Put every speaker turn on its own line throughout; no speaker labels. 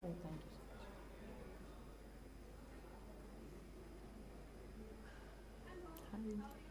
Oh, thank you so much. Hi.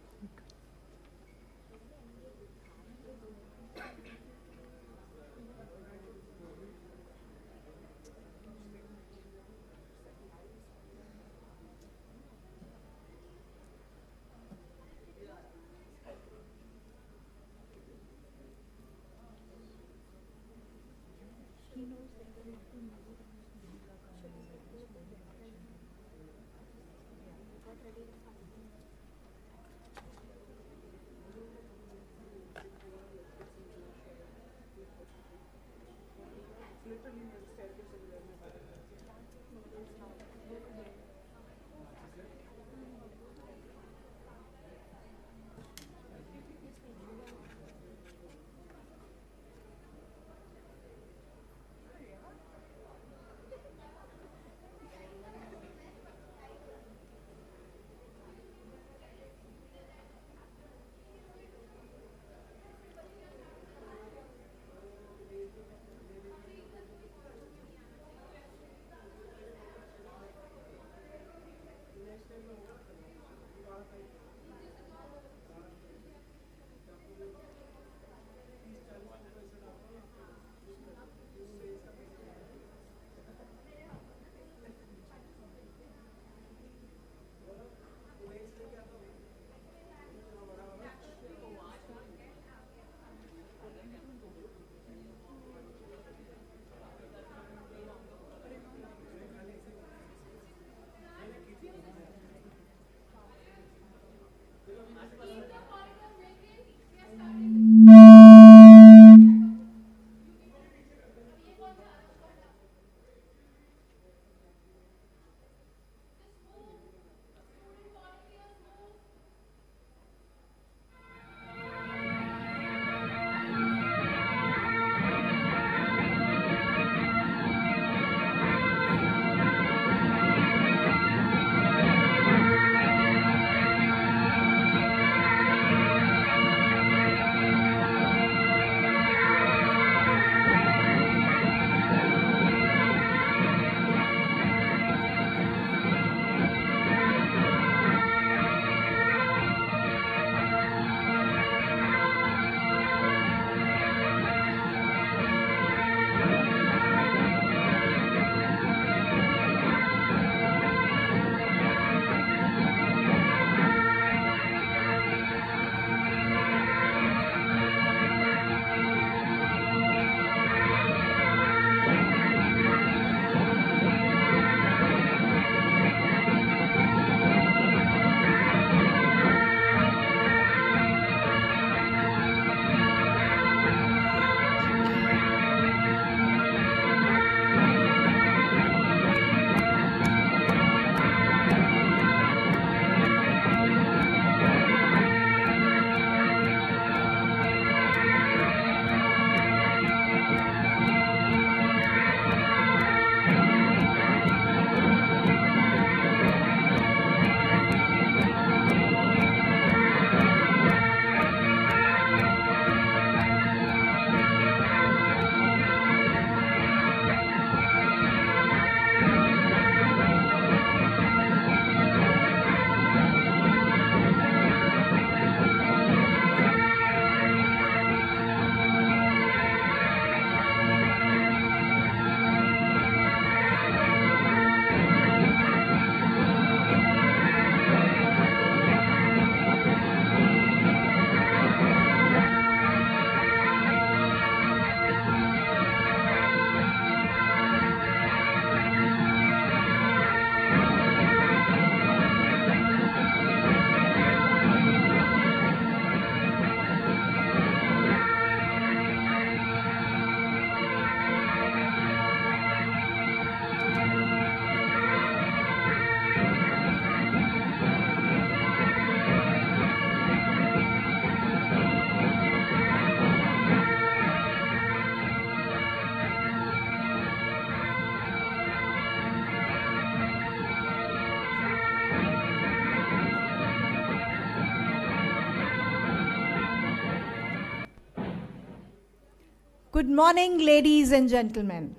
Good morning, ladies and gentlemen.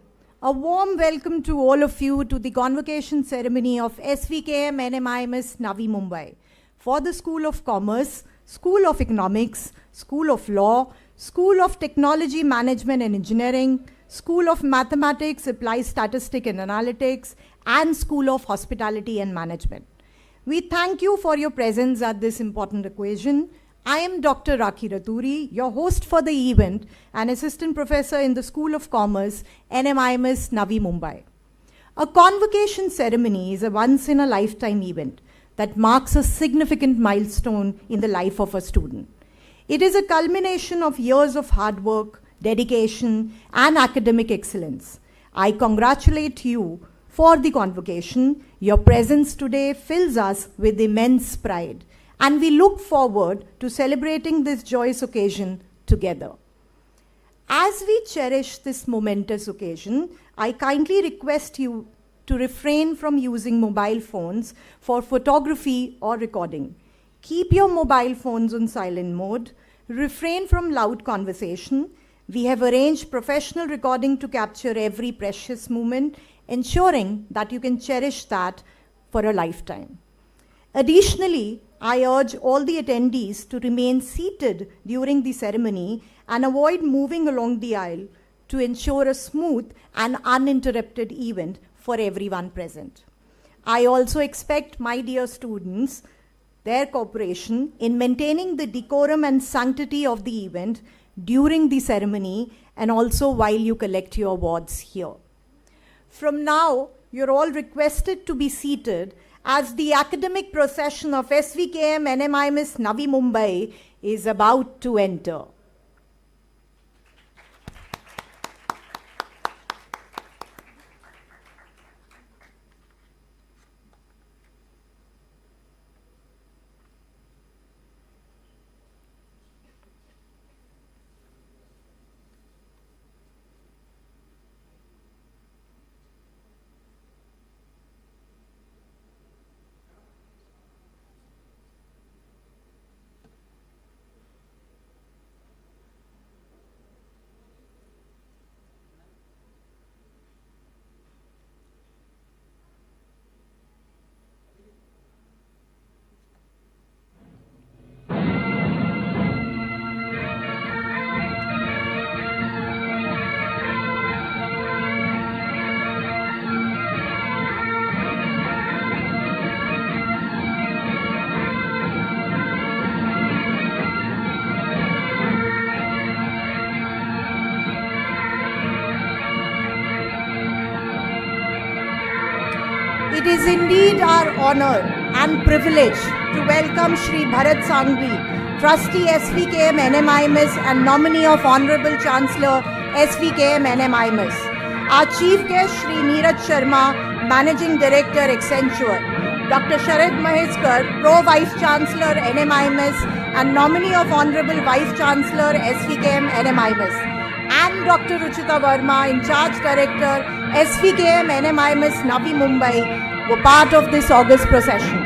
A warm welcome to all of you to the convocation ceremony of SVKM NMIMS Navi Mumbai for the School of Commerce, School of Economics, School of Law, School of Technology Management and Engineering, School of Mathematics, Applied Statistic and Analytics, and School of Hospitality and Management. We thank you for your presence at this important occasion. I am Dr. Rakhi Raturi, your host for the event and Assistant Professor in the School of Commerce, NMIMS Navi Mumbai. A convocation ceremony is a once-in-a-lifetime event that marks a significant milestone in the life of a student. It is a culmination of years of hard work, dedication, and academic excellence. I congratulate you for the convocation. Your presence today fills us with immense pride, and we look forward to celebrating this joyous occasion together. As we cherish this momentous occasion, I kindly request you to refrain from using mobile phones for photography or recording. Keep your mobile phones on silent mode. Refrain from loud conversation. We have arranged professional recording to capture every precious moment, ensuring that you can cherish that for a lifetime. Additionally, I urge all the attendees to remain seated during the ceremony and avoid moving along the aisle to ensure a smooth and uninterrupted event for everyone present. I also expect my dear students their cooperation in maintaining the decorum and sanctity of the event during the ceremony and also while you collect your awards here. From now, you're all requested to be seated as the academic procession of SVKM NMIMS Navi Mumbai is about to enter. It is indeed our honor and privilege to welcome Shri Bharat Sanghvi, Trustee SVKM NMIMS and nominee of Honorable Chancellor SVKM NMIMS. Our Chief Guest Shri Neeraj Sharma, Managing Director Accenture. Dr. Sharad Maheskar, Pro Vice Chancellor NMIMS and nominee of Honorable Vice Chancellor SVKM NMIMS. And Dr. Ruchita Verma, in charge director, SVKM NMIMS Navi Mumbai, were part of this august procession.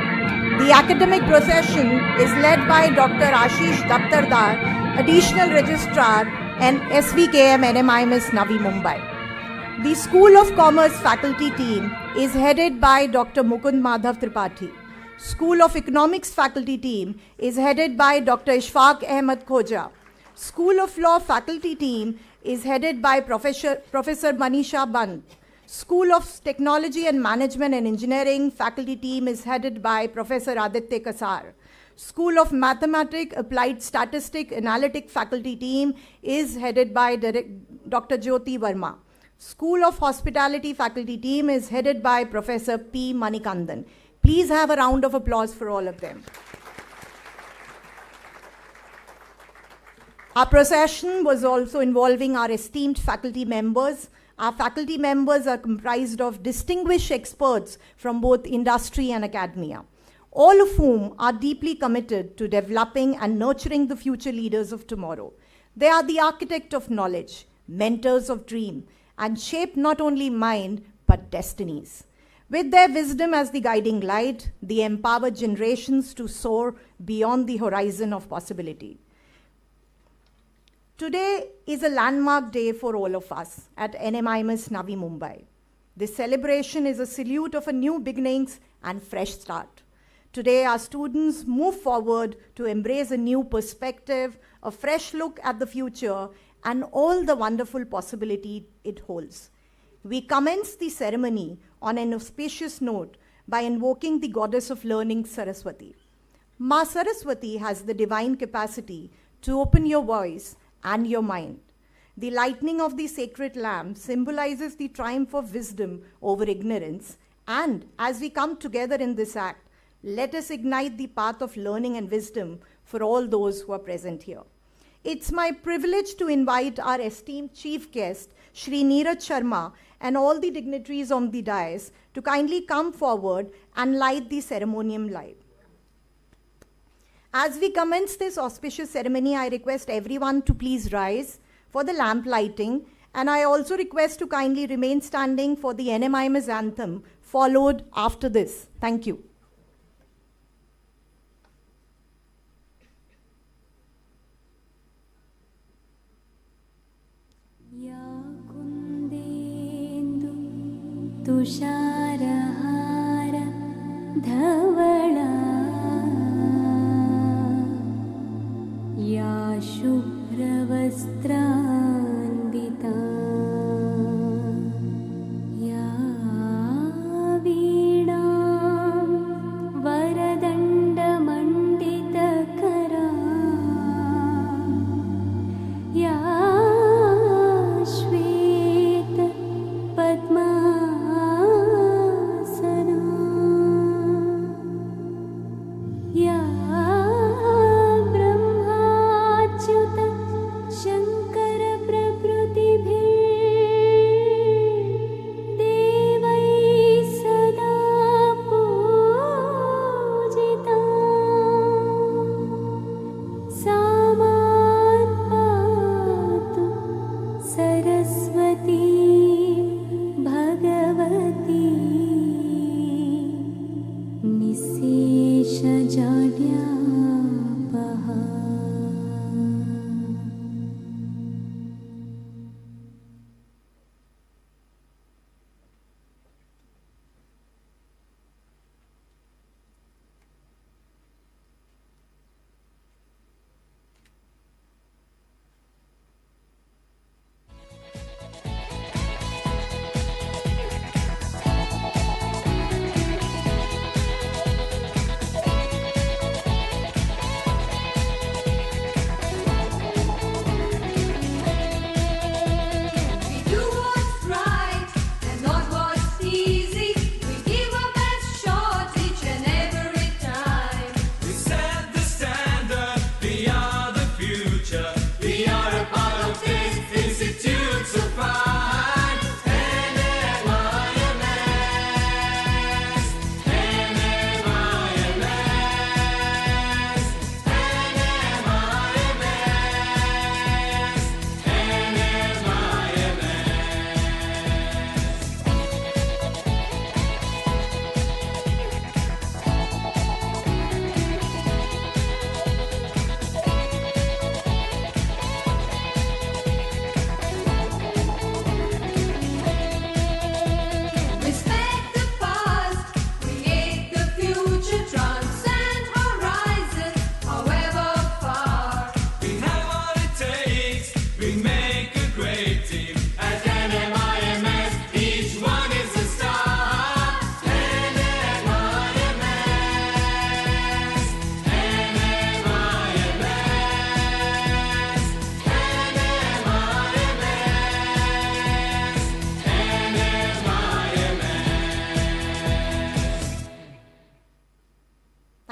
The academic procession is led by Dr. Ashish Daptardar, additional registrar, and SVKM NMIMS Navi Mumbai. The School of Commerce faculty team is headed by Dr. Mukund Madhav Tripathi. School of Economics faculty team is headed by Dr. Ishfaq Ahmed Khoja. School of Law faculty team is headed by Professor Manisha Band. School of Technology and Management and Engineering faculty team is headed by Professor Aditya Kasar. School of Mathematics, Applied Statistic, Analytic faculty team is headed by Dr. Jyoti Verma. School of Hospitality faculty team is headed by Professor P. Manikandan. Please have a round of applause for all of them. Our procession was also involving our esteemed faculty members. Our faculty members are comprised of distinguished experts from both industry and academia, all of whom are deeply committed to developing and nurturing the future leaders of tomorrow. They are the architect of knowledge, mentors of dream, and shape not only mind, but destinies. With their wisdom as the guiding light, they empower generations to soar beyond the horizon of possibility. Today is a landmark day for all of us at NMIMS Navi Mumbai. This celebration is a salute of a new beginnings and fresh start. Today, our students move forward to embrace a new perspective, a fresh look at the future, and all the wonderful possibility it holds. We commence the ceremony on an auspicious note by invoking the goddess of learning, Saraswati. Ma Saraswati has the divine capacity to open your voice and your mind. The lighting of the sacred lamp symbolizes the triumph of wisdom over ignorance, and as we come together in this act, let us ignite the path of learning and wisdom for all those who are present here. It's my privilege to invite our esteemed chief guest, Shri Neeraj Sharma, and all the dignitaries on the dais to kindly come forward and light the ceremonial light. As we commence this auspicious ceremony, I request everyone to please rise for the lamp lighting, and I also request to kindly remain standing for the NMIMS anthem, followed after this. Thank you.
तुषारहार धवला या शुभ्रवस्त्रान्विता या वीणां वरदण्डमण्डितकरा या श्वेत Padma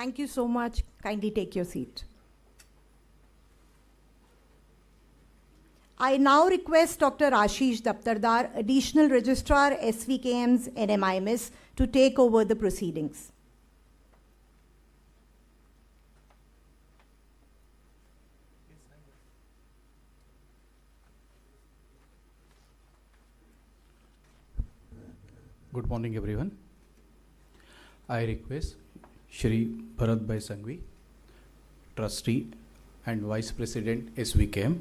Thank you so much. Kindly take your seat. I now request Dr. Ashish Daptardar, Additional Registrar, SVKM's NMIMS, to take over the proceedings.
Good morning, everyone. I request Shri Bharatbhai Sanghvi, Trustee and Vice President SVKM,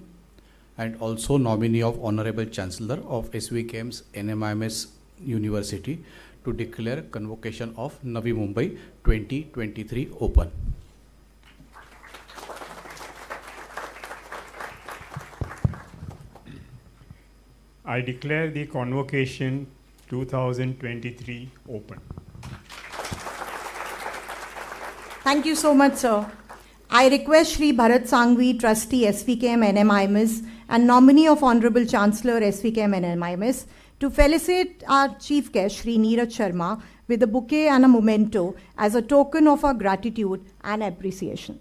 and also nominee of Honorable Chancellor of SVKM's NMIMS University to declare Convocation of Navi Mumbai 2023 open.
I declare the Convocation 2023 open.
Thank you so much, sir. I request Shri Bharat Sanghvi, Trustee SVKM NMIMS and nominee of Honorable Chancellor SVKM NMIMS to felicitate our chief guest, Shri Neeraj Sharma, with a bouquet and a memento as a token of our gratitude and appreciation.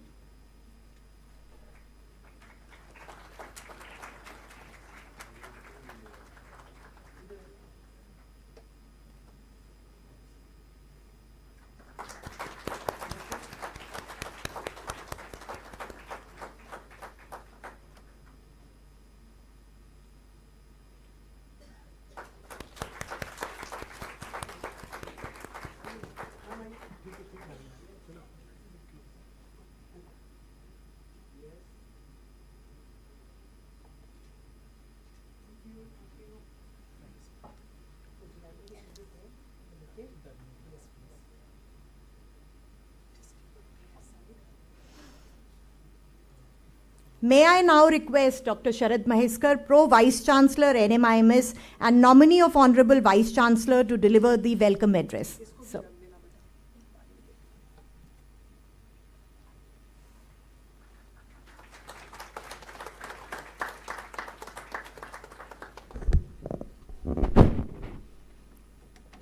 May I now request Dr. Sharad Maheskar, Pro Vice Chancellor NMIMS and nominee of Honorable Vice Chancellor to deliver the welcome address. So.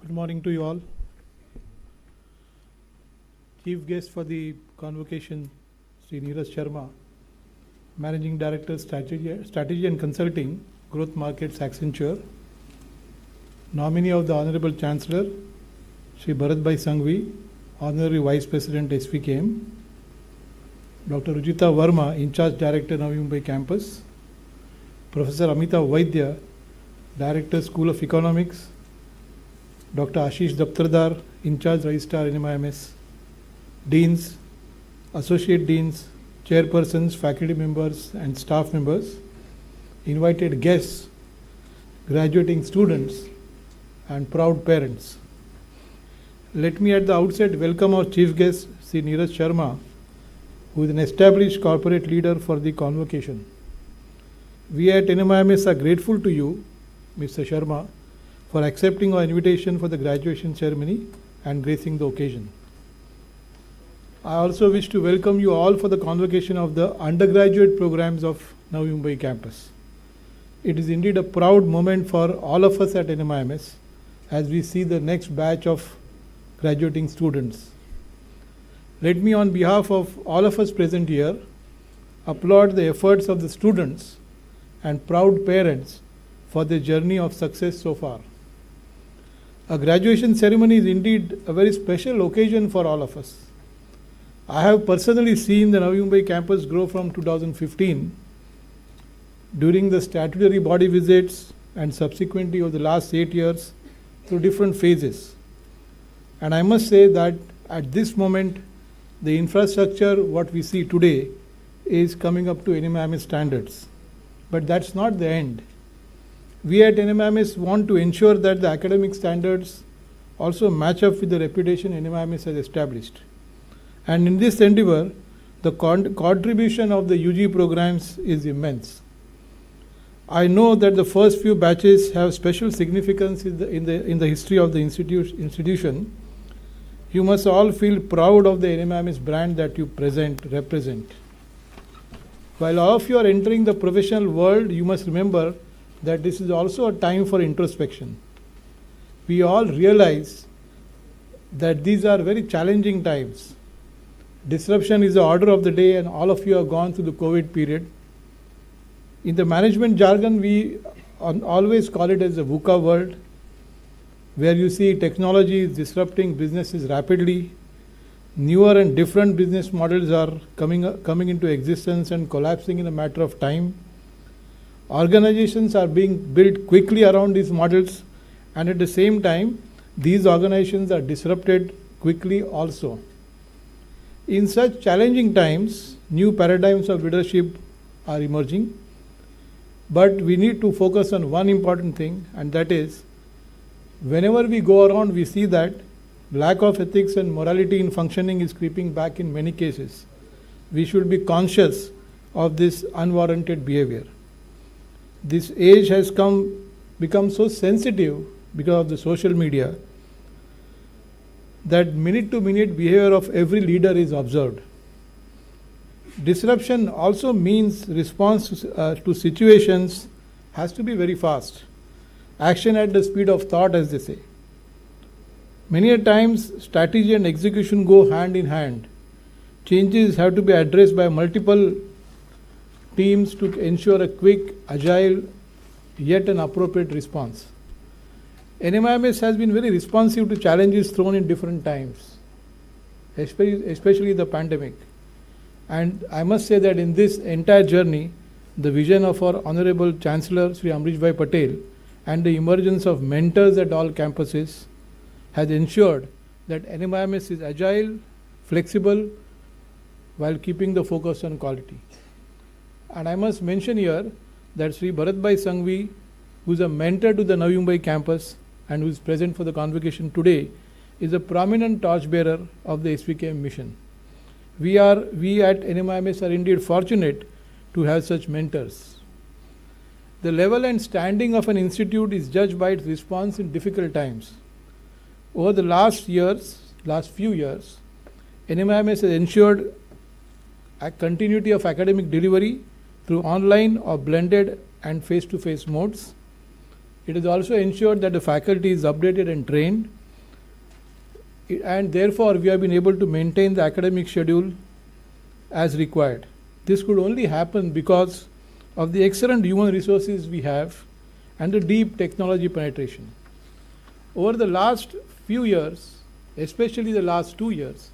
Good morning to you all. Chief guest for the convocation, Shri Neeraj Sharma, Managing Director, Strategy and Consulting, Growth Markets, Accenture. Nominee of the Honorable Chancellor, Shri Bharat Sanghvi, Honorary Vice President, SVKM. Dr. Rujita Verma, In charge Director, Navi Mumbai Campus. Professor Amita Vaidya, Director, School of Economics. Dr. Ashish Daptardar, In charge Registrar, NMIMS. Deans, Associate Deans, Chairpersons, faculty members and staff members, invited guests, graduating students and proud parents. Let me at the outset welcome our chief guest, Shri Neeraj Sharma, who is an established corporate leader for the convocation. We at NMIMS are grateful to you, Mr. Sharma, for accepting our invitation for the graduation ceremony and gracing the occasion. I also wish to welcome you all for the convocation of the undergraduate programs of Navi Mumbai campus. It is indeed a proud moment for all of us at NMIMS as we see the next batch of graduating students. Let me, on behalf of all of us present here, applaud the efforts of the students and proud parents for their journey of success so far. A graduation ceremony is indeed a very special occasion for all of us. I have personally seen the Navi Mumbai campus grow from 2015 during the statutory body visits and subsequently over the last 8 years through different phases. And I must say that at this moment, the infrastructure, what we see today, is coming up to NMIMS standards. But that's not the end. We at NMIMS want to ensure that the academic standards also match up with the reputation NMIMS has established. And in this endeavor, the contribution of the UG programs is immense. I know that the first few batches have special significance in the history of the institution. You must all feel proud of the NMIMS brand that you represent. While all of you are entering the professional world, you must remember that this is also a time for introspection. We all realize that these are very challenging times. Disruption is the order of the day, and all of you have gone through the COVID period. In the management jargon, we always call it as the VUCA world, where you see technology is disrupting businesses rapidly. Newer and different business models are coming into existence and collapsing in a matter of time. Organizations are being built quickly around these models, and at the same time, these organizations are disrupted quickly also. In such challenging times, new paradigms of leadership are emerging. But we need to focus on one important thing, and that is, whenever we go around, we see that lack of ethics and morality in functioning is creeping back in many cases. We should be conscious of this unwarranted behavior. This age has become so sensitive because of the social media that minute-to-minute behavior of every leader is observed. Disruption also means response to situations has to be very fast. Action at the speed of thought, as they say. Many a times, strategy and execution go hand in hand. Changes have to be addressed by multiple teams to ensure a quick, agile, yet an appropriate response. NMIMS has been very responsive to challenges thrown in different times, especially the pandemic. And I must say that in this entire journey, the vision of our Honorable Chancellor, Shri Amrishbhai Patel, and the emergence of mentors at all campuses has ensured that NMIMS is agile, flexible, while keeping the focus on quality. And I must mention here that Shri Bharatbhai Sanghvi, who is a mentor to the Navi Mumbai campus and who is present for the convocation today, is a prominent torchbearer of the SVKM mission. We at NMIMS are indeed fortunate to have such mentors. The level and standing of an institute is judged by its response in difficult times. Over the last few years, NMIMS has ensured a continuity of academic delivery through online or blended and face-to-face modes. It has also ensured that the faculty is updated and trained, and therefore we have been able to maintain the academic schedule as required. This could only happen because of the excellent human resources we have and the deep technology penetration. Over the last few years, especially the last 2 years,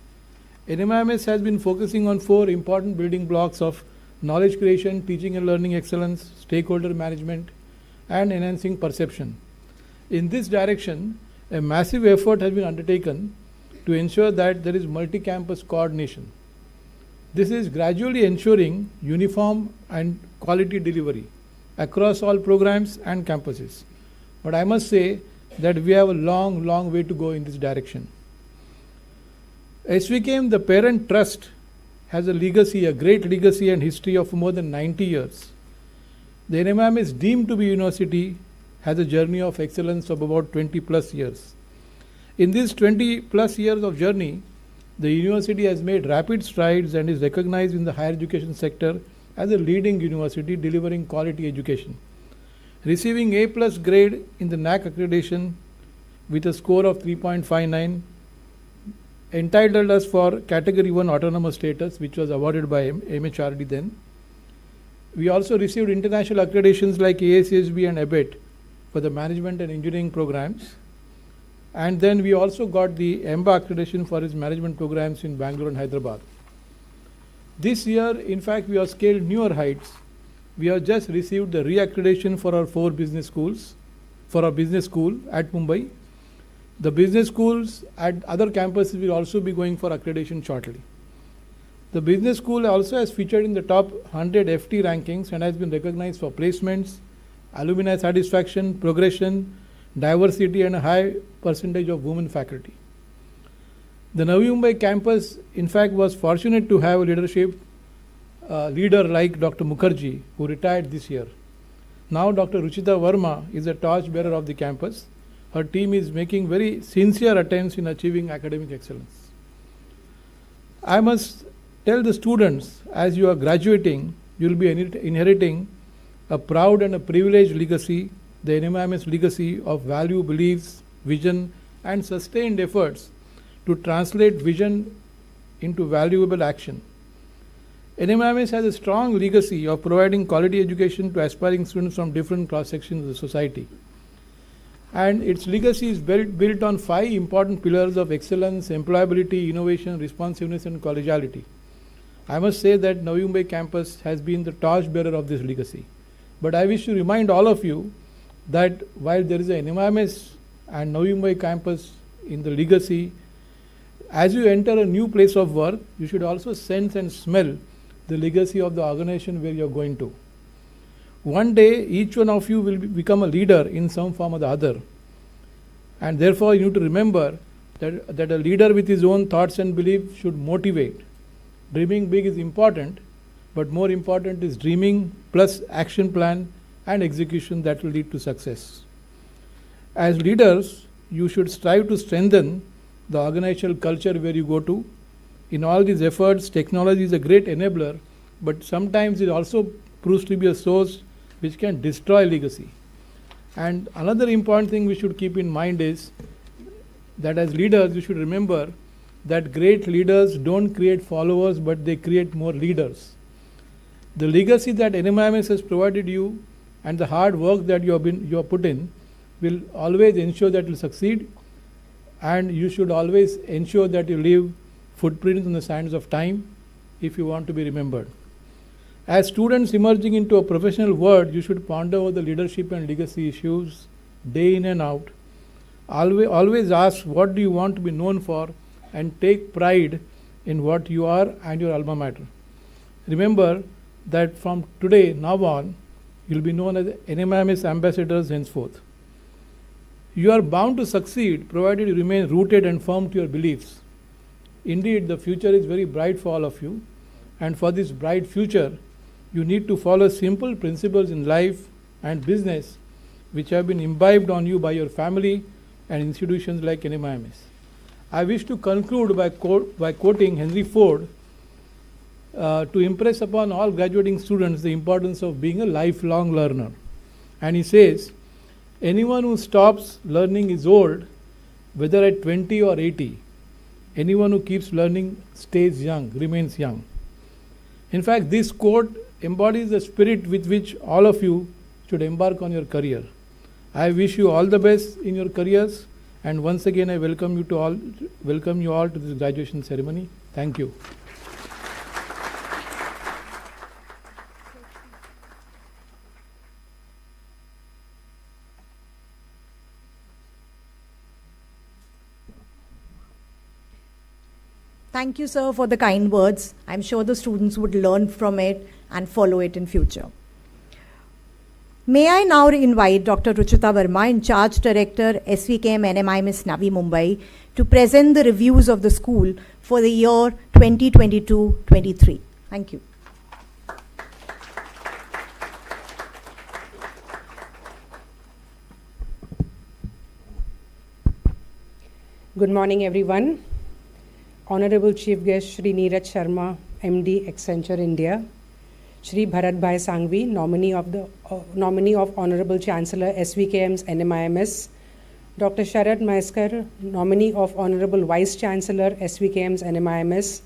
NMIMS has been focusing on 4 important building blocks of knowledge creation, teaching and learning excellence, stakeholder management, and enhancing perception. In this direction, a massive effort has been undertaken to ensure that there is multi-campus coordination. This is gradually ensuring uniform and quality delivery across all programs and campuses. But I must say that we have a long way to go in this direction. SVKM, the parent trust, has a legacy, a great legacy and history of more than 90 years. The NMIMS deemed to be university has a journey of excellence of about 20 plus years. In this 20 plus years of journey, the university has made rapid strides and is recognized in the higher education sector as a leading university delivering quality education. Receiving A+ grade in the NAC accreditation with a score of 3.59 entitled us for Category 1 autonomous status, which was awarded by MHRD then. We also received international accreditations like ASSB and ABET for the management and engineering programs. And then we also got the EMBA accreditation for its management programs in Bangalore and Hyderabad. This year, in fact, we have scaled newer heights. We have just received the re-accreditation for our 4 business schools, for our business school at Mumbai. The business schools at other campuses will also be going for accreditation shortly. The business school also has featured in the top 100 FT rankings and has been recognized for placements, alumni satisfaction, progression, diversity, and a high percentage of women faculty. The Navi Mumbai campus, in fact, was fortunate to have a leader like Dr. Mukherjee, who retired this year. Now Dr. Ruchita Verma is a torchbearer of the campus. Her team is making very sincere attempts in achieving academic excellence. I must tell the students, as you are graduating, you will be inheriting a proud and a privileged legacy, the NMIMS legacy of value, beliefs, vision, and sustained efforts to translate vision into valuable action. NMIMS has a strong legacy of providing quality education to aspiring students from different cross-sections of the society. And its legacy is built on 5 important pillars of excellence, employability, innovation, responsiveness, and collegiality. I must say that Navi Mumbai campus has been the torchbearer of this legacy. But I wish to remind all of you that while there is an NMIMS and Navi Mumbai campus in the legacy, as you enter a new place of work, you should also sense and smell the legacy of the organization where you are going to. One day, each one of you will become a leader in some form or the other. And therefore, you need to remember that a leader with his own thoughts and beliefs should motivate. Dreaming big is important, but more important is dreaming plus action plan and execution that will lead to success. As leaders, you should strive to strengthen the organizational culture where you go to. In all these efforts, technology is a great enabler, but sometimes it also proves to be a source which can destroy legacy. And another important thing we should keep in mind is that as leaders, you should remember that great leaders don't create followers, but they create more leaders. The legacy that NMIMS has provided you and the hard work that you have put in will always ensure that you will succeed, and you should always ensure that you leave footprints in the sands of time if you want to be remembered. As students emerging into a professional world, you should ponder over the leadership and legacy issues day in and out. Always ask what do you want to be known for, and take pride in what you are and your alma mater. Remember that from today, now on, you will be known as NMIMS ambassadors henceforth. You are bound to succeed provided you remain rooted and firm to your beliefs. Indeed, the future is very bright for all of you, and for this bright future, you need to follow simple principles in life and business which have been imbibed on you by your family and institutions like NMIMS. I wish to conclude by quoting Henry Ford to impress upon all graduating students the importance of being a lifelong learner. And he says, anyone who stops learning is old, whether at 20 or 80. Anyone who keeps learning stays young, remains young. In fact, this quote embodies the spirit with which all of you should embark on your career. I wish you all the best in your careers, and once again I welcome you all to this graduation ceremony. Thank you.
Thank you, sir, for the kind words. I'm sure the students would learn from it and follow it in future. May I now invite Dr. Ruchita Verma, in charge director, SVKM NMIMS Navi Mumbai, to present the reviews of the school for the year 2022-23. Thank you.
Good morning, everyone. Honorable Chief Guest Shri Neeraj Sharma, MD, Accenture India. Shri Bharat Bhai Sangvi, nominee of Honorable Chancellor SVKM's NMIMS. Dr. Sharad Maiskar, nominee of Honorable Vice Chancellor SVKM's NMIMS.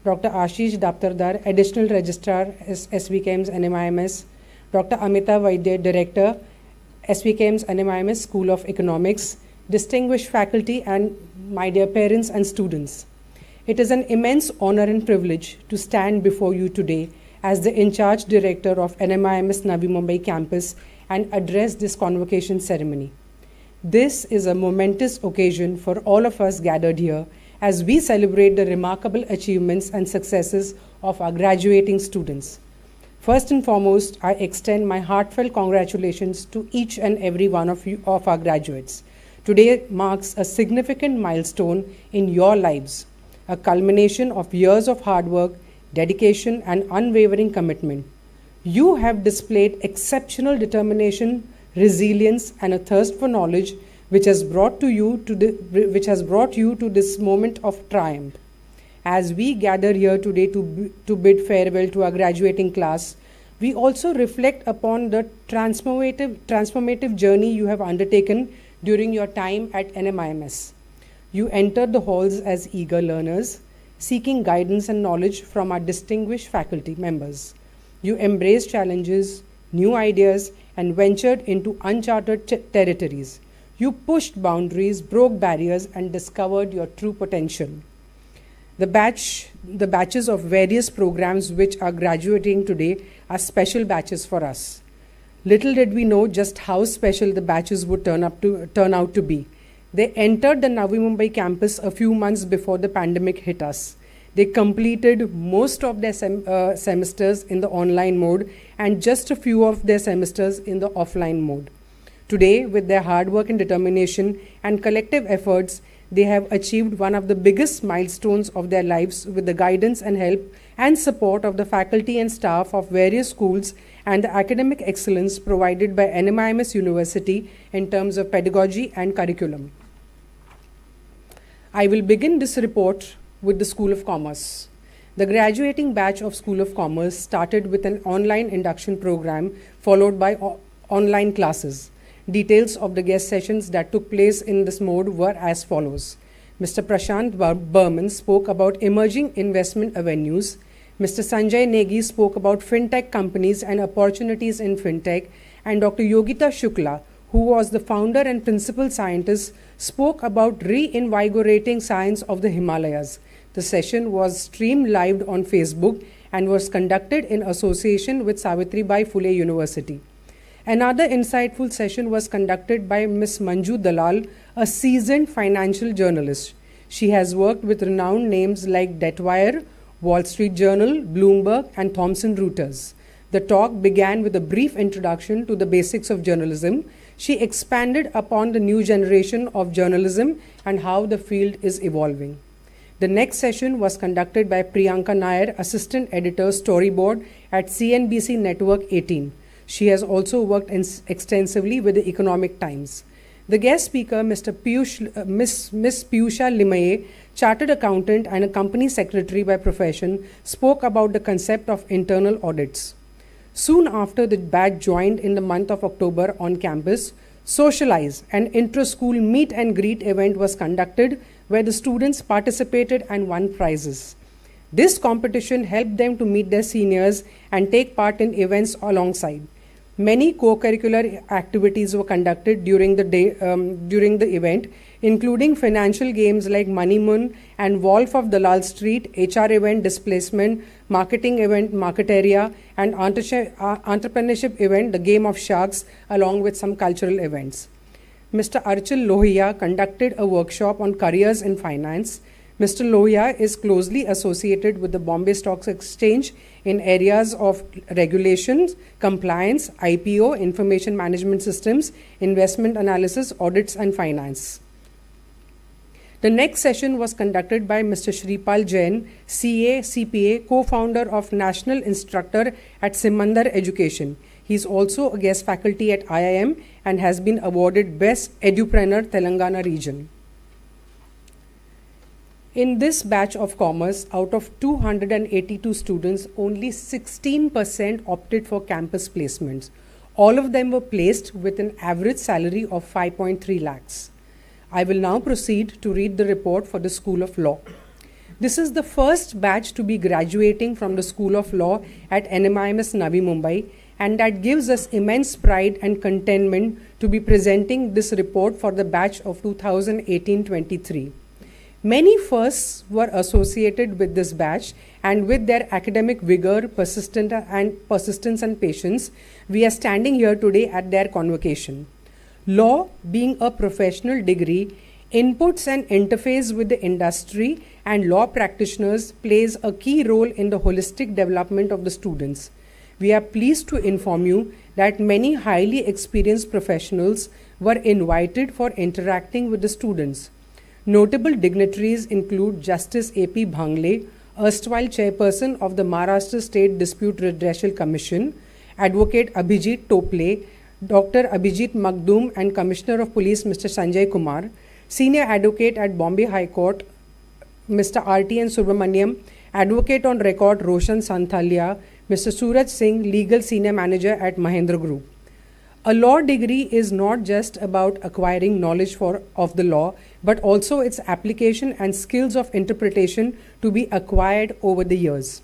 Dr. Ashish Daptardar, Additional Registrar SVKM's NMIMS. Dr. Amita Vaidya, Director SVKM's NMIMS School of Economics. Distinguished faculty and my dear parents and students. It is an immense honor and privilege to stand before you today as the in-charge director of NMIMS Navi Mumbai campus and address this convocation ceremony. This is a momentous occasion for all of us gathered here as we celebrate the remarkable achievements and successes of our graduating students. First and foremost, I extend my heartfelt congratulations to each and every one of you, of our graduates. Today marks a significant milestone in your lives, a culmination of years of hard work, dedication, and unwavering commitment. You have displayed exceptional determination, resilience, and a thirst for knowledge, which has brought you to this moment of triumph. As we gather here today to bid farewell to our graduating class, we also reflect upon the transformative journey you have undertaken during your time at NMIMS. You entered the halls as eager learners, seeking guidance and knowledge from our distinguished faculty members. You embraced challenges, new ideas, and ventured into uncharted territories. You pushed boundaries, broke barriers, and discovered your true potential. The batches of various programs which are graduating today are special batches for us. Little did we know just how special the batches would turn out to be. They entered the Navi Mumbai campus a few months before the pandemic hit us. They completed most of their semesters in the online mode and just a few of their semesters in the offline mode. Today, with their hard work and determination and collective efforts, they have achieved one of the biggest milestones of their lives with the guidance and help and support of the faculty and staff of various schools and the academic excellence provided by NMIMS University in terms of pedagogy and curriculum. I will begin this report with the School of Commerce. The graduating batch of School of Commerce started with an online induction program followed by online classes. Details of the guest sessions that took place in this mode were as follows. Mr. Prashant Burman spoke about emerging investment avenues. Mr. Sanjay Negi spoke about fintech companies and opportunities in fintech. And Dr. Yogita Shukla, who was the founder and principal scientist, spoke about reinvigorating science of the Himalayas. The session was streamed live on Facebook and was conducted in association with Savitribai Phule University. Another insightful session was conducted by Ms. Manju Dalal, a seasoned financial journalist. She has worked with renowned names like Debtwire, Wall Street Journal, Bloomberg, and Thomson Reuters. The talk began with a brief introduction to the basics of journalism. She expanded upon the new generation of journalism and how the field is evolving. The next session was conducted by Priyanka Nair, Assistant Editor, Storyboard at CNBC Network 18. She has also worked extensively with the Economic Times. The guest speaker, Ms. Piyusha Limaye, chartered accountant and a company secretary by profession, spoke about the concept of internal audits. Soon after, the batch joined in the month of October on campus. Socialize, an intra-school meet and greet event was conducted where the students participated and won prizes. This competition helped them to meet their seniors and take part in events alongside. Many co-curricular activities were conducted during the event, including financial games like Money Moon and Wolf of Dalal Street, HR event Displacement, marketing event Marketeria, and entrepreneurship event The Game of Sharks, along with some cultural events. Mr. Archil Lohia conducted a workshop on careers in finance. Mr. Lohia is closely associated with the Bombay Stock Exchange in areas of regulations, compliance, IPO, information management systems, investment analysis, audits, and finance. The next session was conducted by Mr. Shripal Jain, CA, CPA, co-founder of National Instructor at Simandar Education. He is also a guest faculty at IIM and has been awarded Best Edupreneur Telangana Region. In this batch of commerce, out of 282 students, only 16% opted for campus placements. All of them were placed with an average salary of 5.3 lakhs. I will now proceed to read the report for the School of Law. This is the first batch to be graduating from the School of Law at NMIMS Navi Mumbai, and that gives us immense pride and contentment to be presenting this report for the batch of 2018-23. Many firsts were associated with this batch, and with their academic vigor, persistence and patience, we are standing here today at their convocation. Law, being a professional degree, inputs and interface with the industry and law practitioners, plays a key role in the holistic development of the students. We are pleased to inform you that many highly experienced professionals were invited for interacting with the students. Notable dignitaries include Justice A.P. Bhangle, erstwhile chairperson of the Maharashtra State Dispute Redressal Commission, Advocate Abhijit Tople, Dr. Abhijit Magdum, and Commissioner of Police Mr. Sanjay Kumar, Senior Advocate at Bombay High Court Mr. R.T.N. Subramaniam, Advocate on Record Roshan Santhalia, Mr. Suraj Singh, Legal Senior Manager at Mahendra Group. A law degree is not just about acquiring knowledge of the law, but also its application and skills of interpretation to be acquired over the years.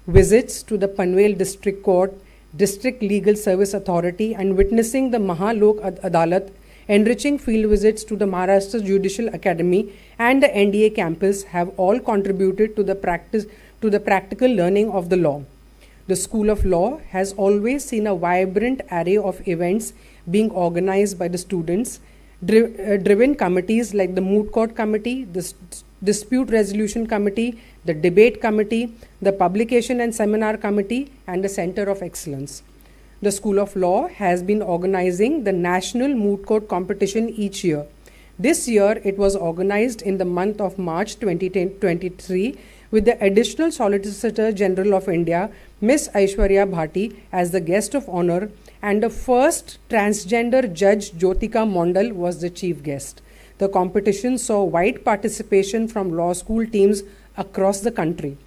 Visits to the Panvel District Court, District Legal Service Authority, and witnessing the Mahalok Adalat, enriching field visits to the Maharashtra Judicial Academy and the NDA campus have all contributed to the practical learning of the law. The School of Law has always seen a vibrant array of events being organized by the students, driven committees like the Moot Court Committee, the Dispute Resolution Committee, the Debate Committee, the Publication and Seminar Committee, and the Center of Excellence. The School of Law has been organizing the National Moot Court Competition each year. This year, it was organized in the month of March 2023 with the Additional Solicitor General of India, Miss Aishwarya Bhati, as the guest of honor, and the first transgender judge, Jyotika Mondal, was the chief guest. The competition saw wide participation from law school teams across the country.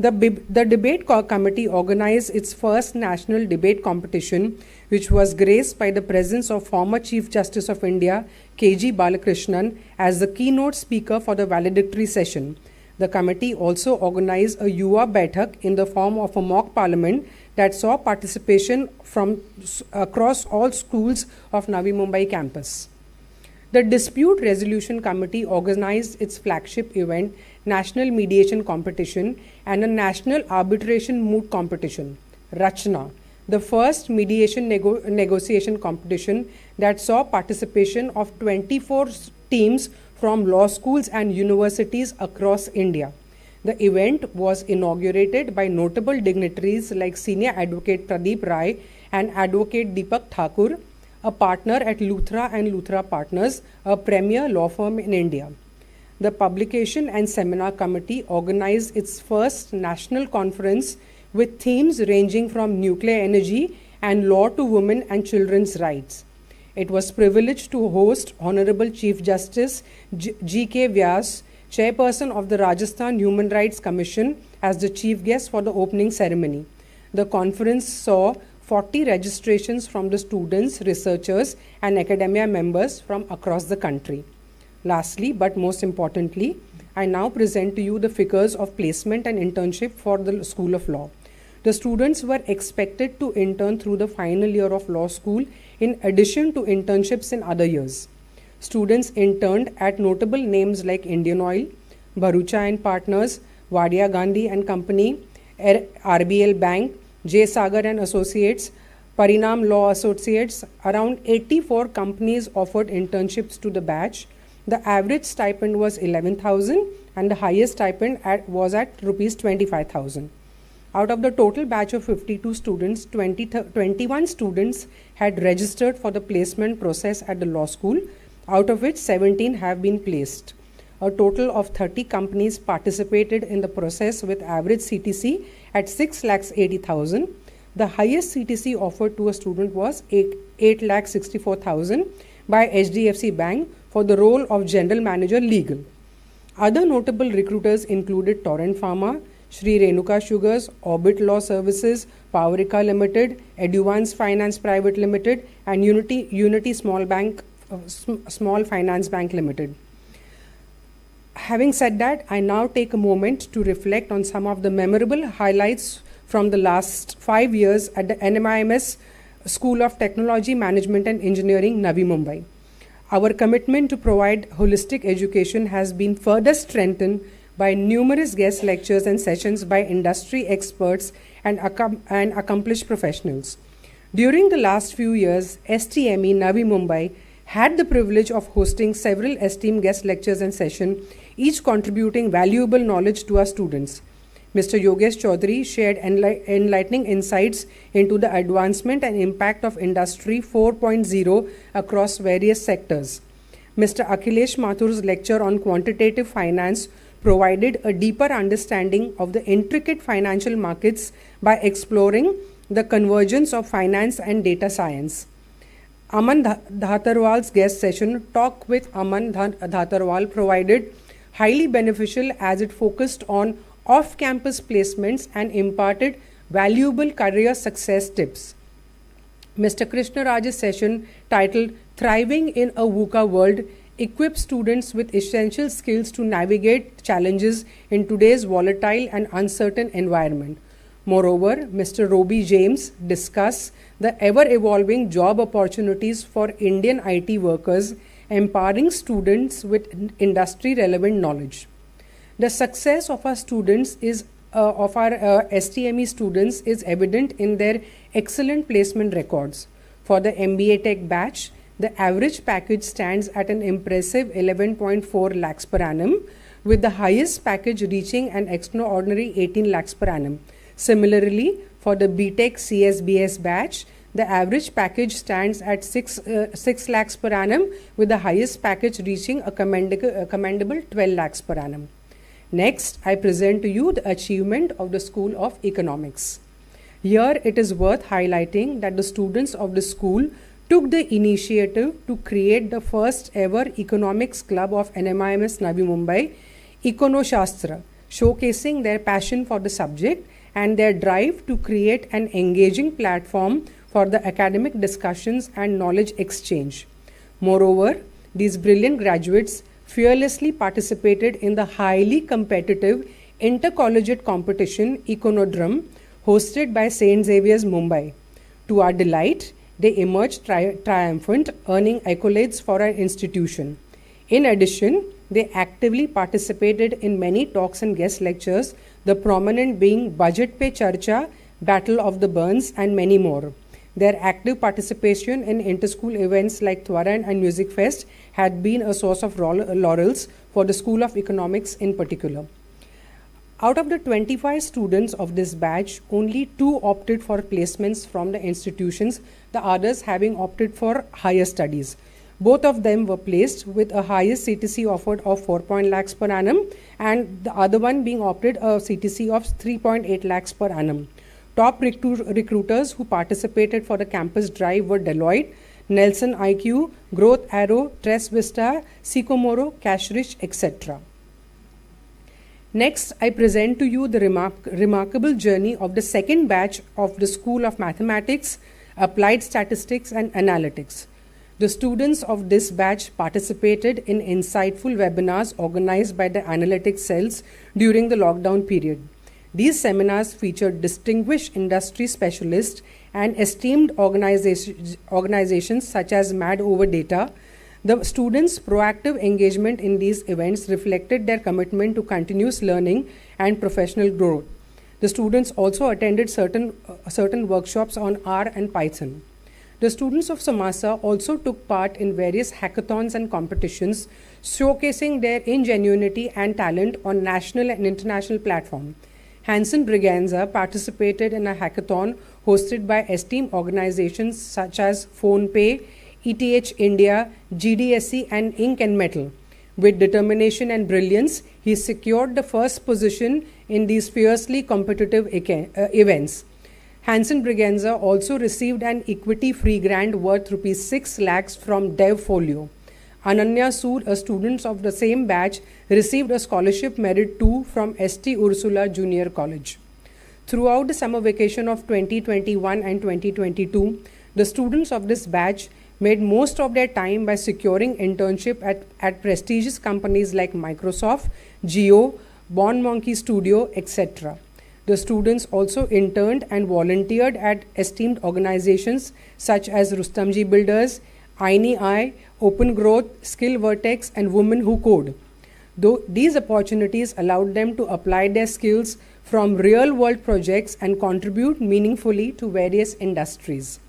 The debate committee organized its first national debate competition, which was graced by the presence of former Chief Justice of India, K.G. Balakrishnan, as the keynote speaker for the valedictory session. The committee also organized a Yuva Baithak in the form of a mock parliament that saw participation from across all schools of Navi Mumbai campus. The Dispute Resolution Committee organized its flagship event, National Mediation Competition, and a National Arbitration Moot Competition, Rachna, the first mediation negotiation competition that saw participation of 24 teams from law schools and universities across India. The event was inaugurated by notable dignitaries like Senior Advocate Pradeep Rai and Advocate Deepak Thakur, a partner at Luthra and Luthra Partners, a premier law firm in India. The Publication and Seminar Committee organized its first national conference with themes ranging from nuclear energy and law to women and children's rights. It was privileged to host Honorable Chief Justice G.K. Vyas, Chairperson of the Rajasthan Human Rights Commission, as the chief guest for the opening ceremony. The conference saw 40 registrations from the students, researchers, and academia members from across the country. Lastly, but most importantly, I now present to you the figures of placement and internship for the School of Law. The students were expected to intern through the final year of law school in addition to internships in other years. Students interned at notable names like Indian Oil, Bharucha and Partners, Wadia Gandhi and Company, RBL Bank, J. Sagar and Associates, Parinam Law Associates. Around 84 companies offered internships to the batch. The average stipend was 11,000 and the highest stipend was at rupees 25,000. Out of the total batch of 52 students, 21 students had registered for the placement process at the law school, out of which 17 have been placed. A total of 30 companies participated in the process with average CTC at 6,80,000. The highest CTC offered to a student was 8,64,000 by HDFC Bank for the role of General Manager Legal. Other notable recruiters included Torrent Pharma, Shri Renuka Sugars, Orbit Law Services, Powerica Limited, Eduvance Finance Private Limited, and Unity Small Finance Bank Limited. Having said that, I now take a moment to reflect on some of the memorable highlights from the last 5 years at the NMIMS School of Technology, Management and Engineering, Navi Mumbai. Our commitment to provide holistic education has been further strengthened by numerous guest lectures and sessions by industry experts and accomplished professionals. During the last few years, STME Navi Mumbai had the privilege of hosting several esteemed guest lectures and sessions, each contributing valuable knowledge to our students. Mr. Yogesh Chaudhary shared enlightening insights into the advancement and impact of Industry 4.0 across various sectors. Mr. Akhilesh Mathur's lecture on quantitative finance provided a deeper understanding of the intricate financial markets by exploring the convergence of finance and data science. Aman Dhatharwal's guest session, Talk with Aman Dhatharwal, provided highly beneficial as it focused on off-campus placements and imparted valuable career success tips. Mr. Krishna Raj's session, titled Thriving in a VUCA World, equips students with essential skills to navigate challenges in today's volatile and uncertain environment. Moreover, Mr. Roby James discussed the ever-evolving job opportunities for Indian IT workers, empowering students with industry-relevant knowledge. The success of our students STME students is evident in their excellent placement records. For the MBA Tech batch, the average package stands at an impressive 11.4 lakhs per annum, with the highest package reaching an extraordinary 18 lakhs per annum. Similarly, for the BTech CSBS batch, the average package stands at 6 lakhs per annum, with the highest package reaching a commendable 12 lakhs per annum. Next, I present to you the achievement of the School of Economics. Here, it is worth highlighting that the students of the school took the initiative to create the first ever economics club of NMIMS Navi Mumbai, Econoshastra, showcasing their passion for the subject and their drive to create an engaging platform for the academic discussions and knowledge exchange. Moreover, these brilliant graduates fearlessly participated in the highly competitive intercollegiate competition Econodrum hosted by St. Xavier's Mumbai. To our delight, they emerged triumphant, earning accolades for our institution. In addition, they actively participated in many talks and guest lectures, the prominent being Budget Pe Charcha, Battle of the Burns, and many more. Their active participation in inter-school events like Twaran and Music Fest had been a source of laurels for the School of Economics in particular. Out of the 25 students of this batch, only 2 opted for placements from the institutions, the others having opted for higher studies. Both of them were placed with a highest CTC offered of 4 lakhs per annum, and the other one being opted a CTC of 3.8 lakhs per annum. Top recruiters who participated for the campus drive were Deloitte, Nelson IQ, Growth Arrow, Tres Vista, Sycomoro, Cashrich, etc. Next, I present to you the remarkable journey of the second batch of the School of Mathematics, Applied Statistics and Analytics. The students of this batch participated in insightful webinars organized by the analytics cells during the lockdown period. These seminars featured distinguished industry specialists and esteemed organizations such as Mad Over Data. The students' proactive engagement in these events reflected their commitment to continuous learning and professional growth. The students also attended certain workshops on R and Python. The students of Samasa also took part in various hackathons and competitions, showcasing their ingenuity and talent on national and international platforms. Hanson Briganza participated in a hackathon hosted by esteemed organizations such as PhonePe, ETH India, GDSC, and Ink and Metal. With determination and brilliance, he secured the first position in these fiercely competitive events. Hanson Briganza also received an equity-free grant worth Rs 6 lakhs from DevFolio. Ananya Sood, a student of the same batch, received a scholarship merit 2 from St. Ursula Junior College. Throughout the summer vacation of 2021 and 2022, the students of this batch made most of their time by securing internship at prestigious companies like Microsoft, Jio, Bon Monkey Studio, etc. The students also interned and volunteered at esteemed organizations such as Rustamji Builders, INI, Open Growth, Skill Vertex, and Women Who Code. Though these opportunities allowed them to apply their skills from real-world projects and contribute meaningfully to various industries.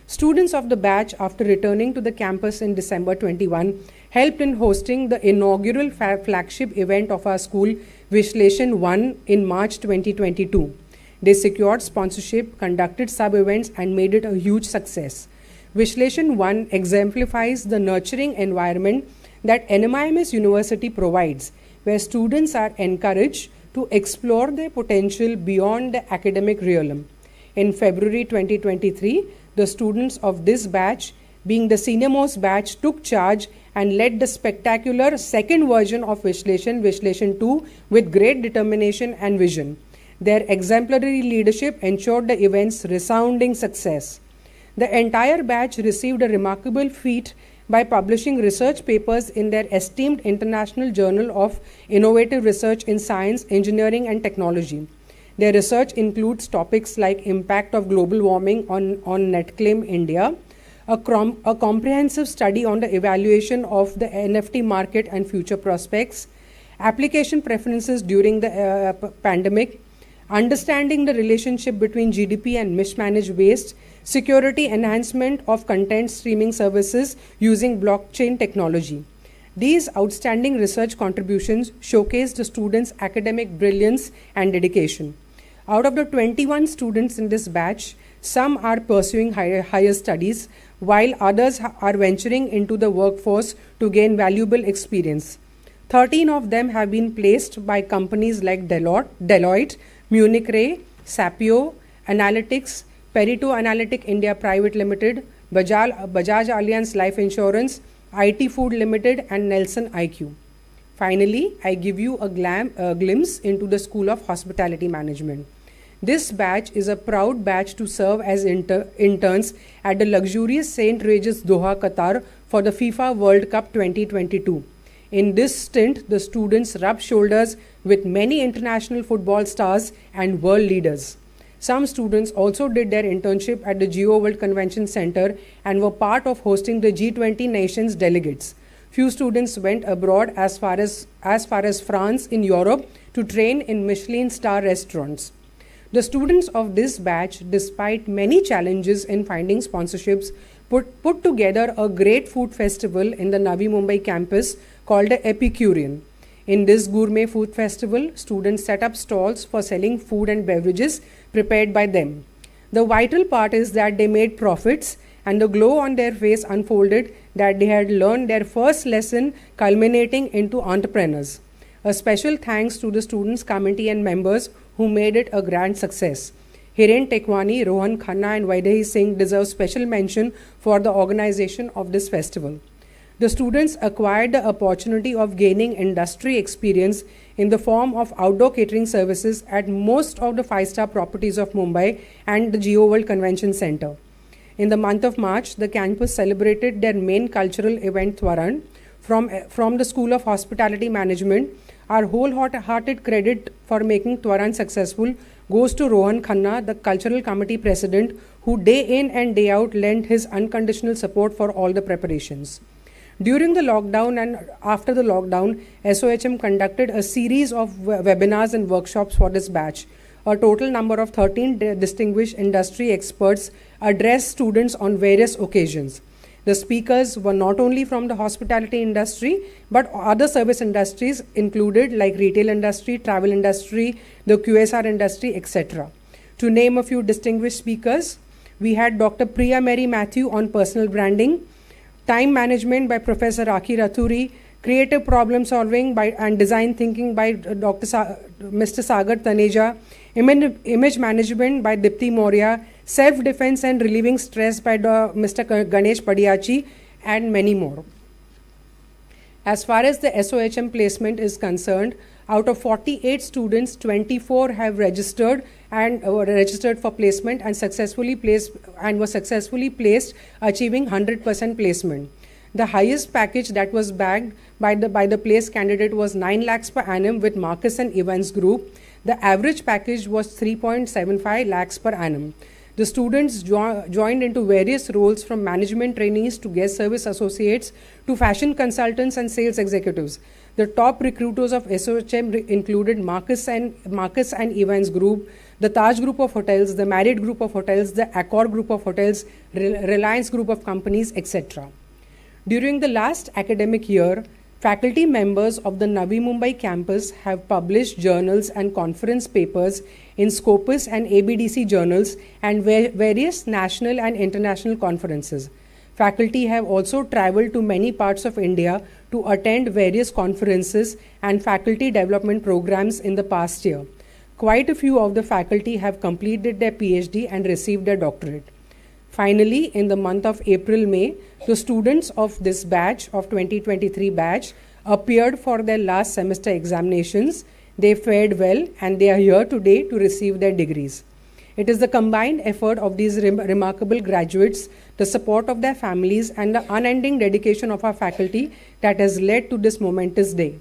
Students of the batch, after returning to the campus in December 21, helped in hosting the inaugural flagship event of our school, Vishleshan 1, in March 2022. They secured sponsorship, conducted sub-events, and made it a huge success. Vishleshan 1 exemplifies the nurturing environment that NMIMS University provides, where students are encouraged to explore their potential beyond the academic realm. In February 2023, the students of this batch, being the senior-most batch, took charge and led the spectacular second version of Vishleshan 2 with great determination and vision. Their exemplary leadership ensured the event's resounding success. The entire batch received a remarkable feat by publishing research papers in their esteemed International Journal of Innovative Research in Science, Engineering and Technology. Their research includes topics like impact of global warming on NetClaim India, a comprehensive study on the evaluation of the NFT market and future prospects, application preferences during the pandemic, understanding the relationship between GDP and mismanaged waste, security enhancement of content streaming services using blockchain technology. These outstanding research contributions showcase the students' academic brilliance and dedication. Out of the 21 students in this batch, some are pursuing higher studies, while others are venturing into the workforce to gain valuable experience. 13 of them have been placed by companies like Deloitte, Munich Re, Sapio, Analytics, Perito Analytic India Private Limited, Bajaj Allianz Life Insurance, IT Food Limited, and Nelson IQ. Finally, I give you a glimpse into the School of Hospitality Management. This batch is a proud batch to serve as interns at the luxurious St. Regis Doha, Qatar for the FIFA World Cup 2022. In this stint, the students rubbed shoulders with many international football stars and world leaders. Some students also did their internship at the Geo World Convention Center and were part of hosting the G20 nations delegates. Few students went abroad as far as France in Europe to train in Michelin star restaurants. The students of this batch, despite many challenges in finding sponsorships, put together a great food festival in the Navi Mumbai campus called the Epicurean. In this gourmet food festival, students set up stalls for selling food and beverages prepared by them. The vital part is that they made profits, and the glow on their face unfolded that they had learned their first lesson, culminating into entrepreneurs. A special thanks to the students' committee and members who made it a grand success. Hiren Tekwani, Rohan Khanna, and Vaidehi Singh deserve special mention for the organization of this festival. The students acquired the opportunity of gaining industry experience in the form of outdoor catering services at most of the 5-star properties of Mumbai and the Geo World Convention Center. In the month of March, the campus celebrated their main cultural event Twaran. From the School of Hospitality Management, our wholehearted credit for making Twaran successful goes to Rohan Khanna, the cultural committee president, who day in and day out lent his unconditional support for all the preparations. During the lockdown and after the lockdown, SOHM conducted a series of webinars and workshops for this batch. A total number of 13 distinguished industry experts addressed students on various occasions. The speakers were not only from the hospitality industry, but other service industries included like retail industry, travel industry, the QSR industry, etc. To name a few distinguished speakers, we had Dr. Priya Mary Matthew on personal branding, time management by Professor Aki Rathuri, creative problem solving and design thinking by Mr. Sagar Taneja, image management by Dipti Maurya, self-defense and relieving stress by Mr. Ganesh Padiachi, and many more. As far as the SOHM placement is concerned, out of 48 students, 24 have registered and registered for placement and were successfully placed, achieving 100% placement. The highest package that was bagged by the placed candidate was 9 lakhs per annum with Marcus and Evans Group. The average package was 3.75 lakhs per annum. The students joined into various roles from management trainees to guest service associates to fashion consultants and sales executives. The top recruiters of SOHM included Marcus and Evans Group, the Taj Group of Hotels, the Marriott Group of Hotels, the Accor Group of Hotels, Reliance Group of Companies, etc. During the last academic year, faculty members of the Navi Mumbai campus have published journals and conference papers in Scopus and ABDC journals and various national and international conferences. Faculty have also traveled to many parts of India to attend various conferences and faculty development programs in the past year. Quite a few of the faculty have completed their PhD and received their doctorate. Finally, in the month of April-May, the students of this batch, of 2023 batch, appeared for their last semester examinations. They fared well and they are here today to receive their degrees. It is the combined effort of these remarkable graduates, the support of their families, and the unending dedication of our faculty that has led to this momentous day.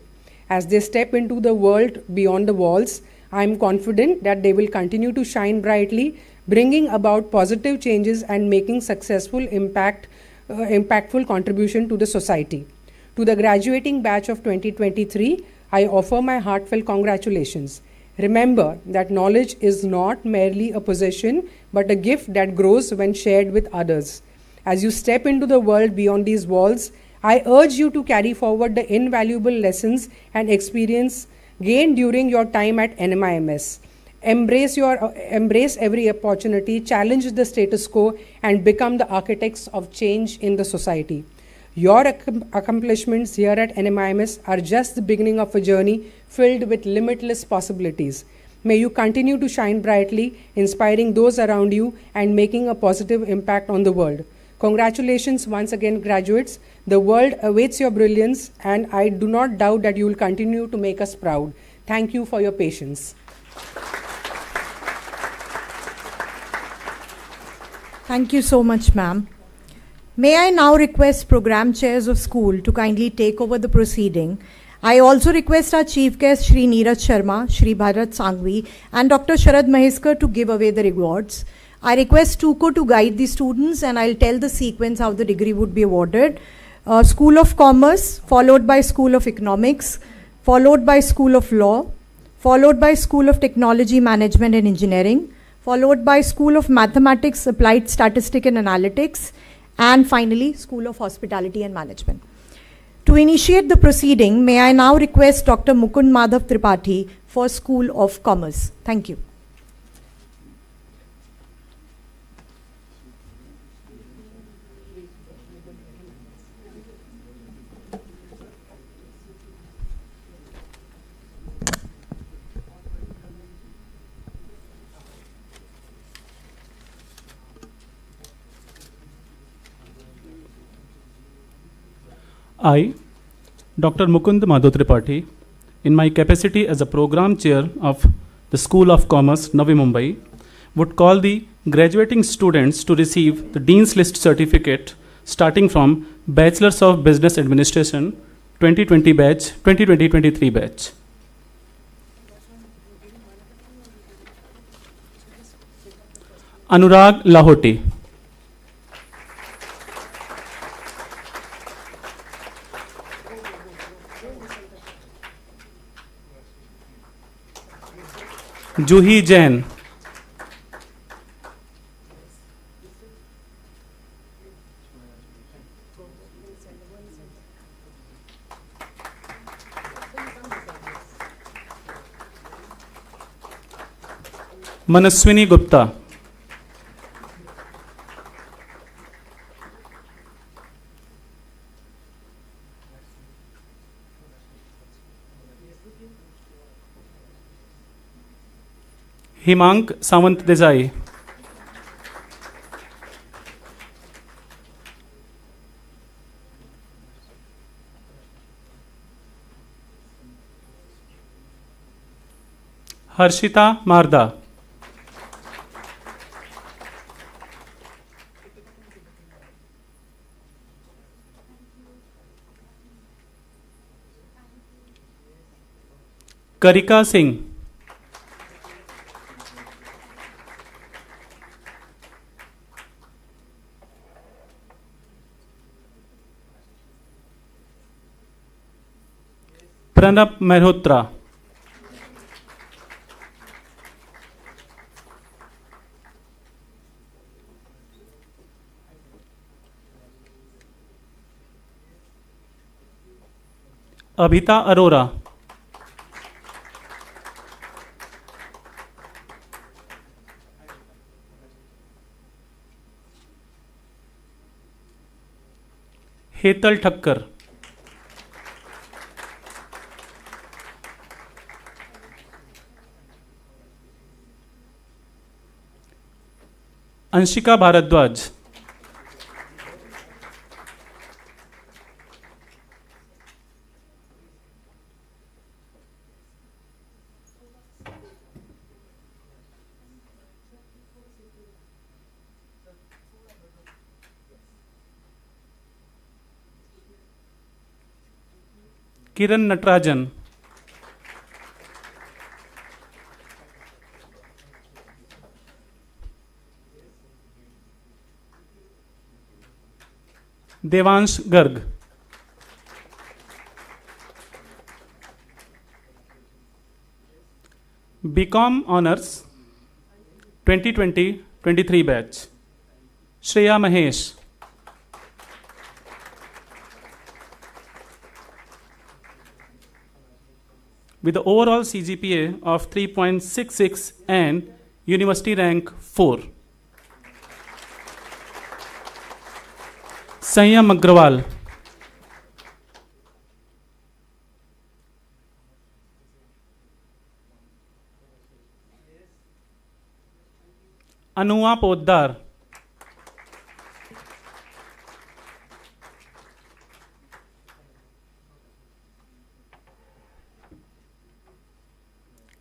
As they step into the world beyond the walls, I am confident that they will continue to shine brightly, bringing about positive changes and making successful impactful contribution to the society. To the graduating batch of 2023, I offer my heartfelt congratulations. Remember that knowledge is not merely a possession, but a gift that grows when shared with others. As you step into the world beyond these walls, I urge you to carry forward the invaluable lessons and experience gained during your time at NMIMS. Embrace every opportunity, challenge the status quo, and become the architects of change in the society. Your accomplishments here at NMIMS are just the beginning of a journey filled with limitless possibilities. May you continue to shine brightly, inspiring those around you and making a positive impact on the world. Congratulations once again, graduates. The world awaits your brilliance, and I do not doubt that you will continue to make us proud. Thank you for your patience.
Thank you so much, ma'am. May I now request program chairs of school to kindly take over the proceeding. I also request our chief guest, Shri Neeraj Sharma, Shri Bharat Sangvi, and Dr. Sharad Maheskar to give away the rewards. I request Tuko to guide the students, and I'll tell the sequence how the degree would be awarded. School of Commerce, followed by School of Economics, followed by School of Law, followed by School of Technology, Management and Engineering, followed by School of Mathematics, Applied Statistic and Analytics, and finally, School of Hospitality and Management. To initiate the proceeding, may I now request Dr. Mukund Madhav Tripathi for School of Commerce. Thank you.
I, Dr. Mukund Madhav Tripathi, in my capacity as a program chair of the School of Commerce, Navi Mumbai, would call the graduating students to receive the Dean's List certificate starting from Bachelor's of Business Administration 2020 batch, 2020-23 batch. Anurag Lahoti. Juhi Jain. Manaswini Gupta. Himank Sawant Desai. Harshita Marda. Karika Singh. Pranab Mehrotra. Abhita Arora. Hetal Thakkar. Anshika Bharadwaj. Kiran Natarajan. Devansh Garg. BCom Honors 2020-23 batch, Shreya Mahesh. With the overall CGPA of 3.66 and university rank 4. Sanyam Agrawal. Anuwa Poddar.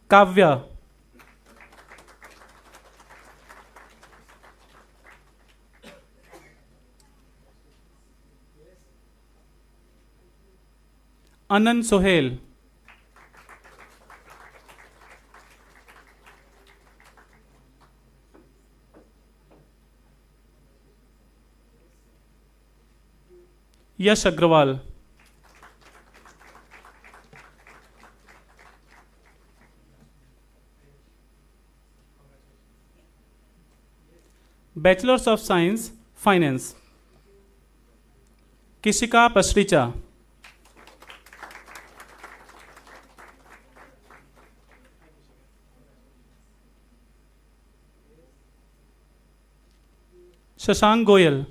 Kavya. Anand Sohail. Yash Agrawal. Bachelors of Science, Finance, Kishika Pasricha. Shashank Goyal.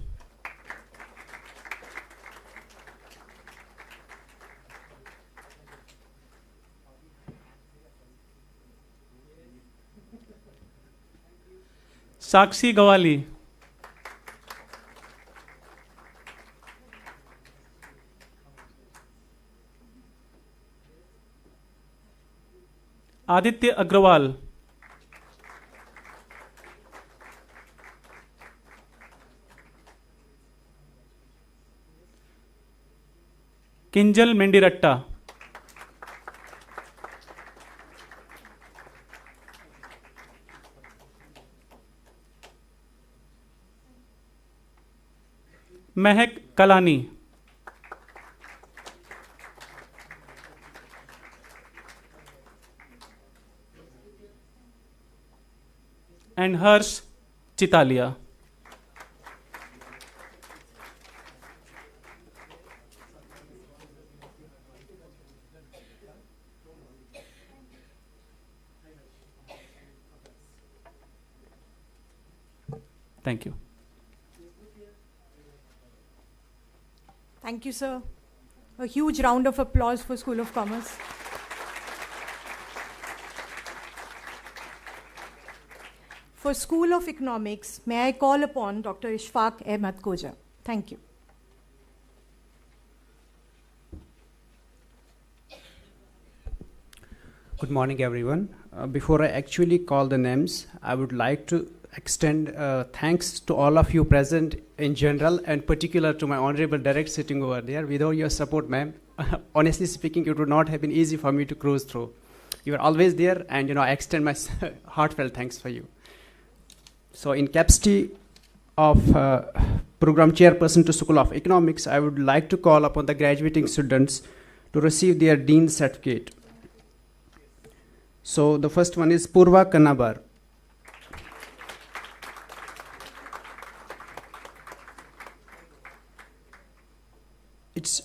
Sakshi Gawali. Aditya Agrawal. Kinjal Mendiratta. Mehak Kalani. And Harsh Chitalia. Thank you.
Thank you, sir. A huge round of applause for School of Commerce. For School of Economics, may I call upon Dr. Ishfaq Ahmed Koja. Thank you.
Good morning, everyone. Before I actually call the names, I would like to extend thanks to all of you present in general, and particular to my honorable director sitting over there. Without your support, ma'am, honestly speaking, it would not have been easy for me to cruise through. You are always there, and I extend my heartfelt thanks for you. So in capacity of program chairperson to School of Economics, I would like to call upon the graduating students to receive their dean's certificate. So the first one is Purva Kanabar. It's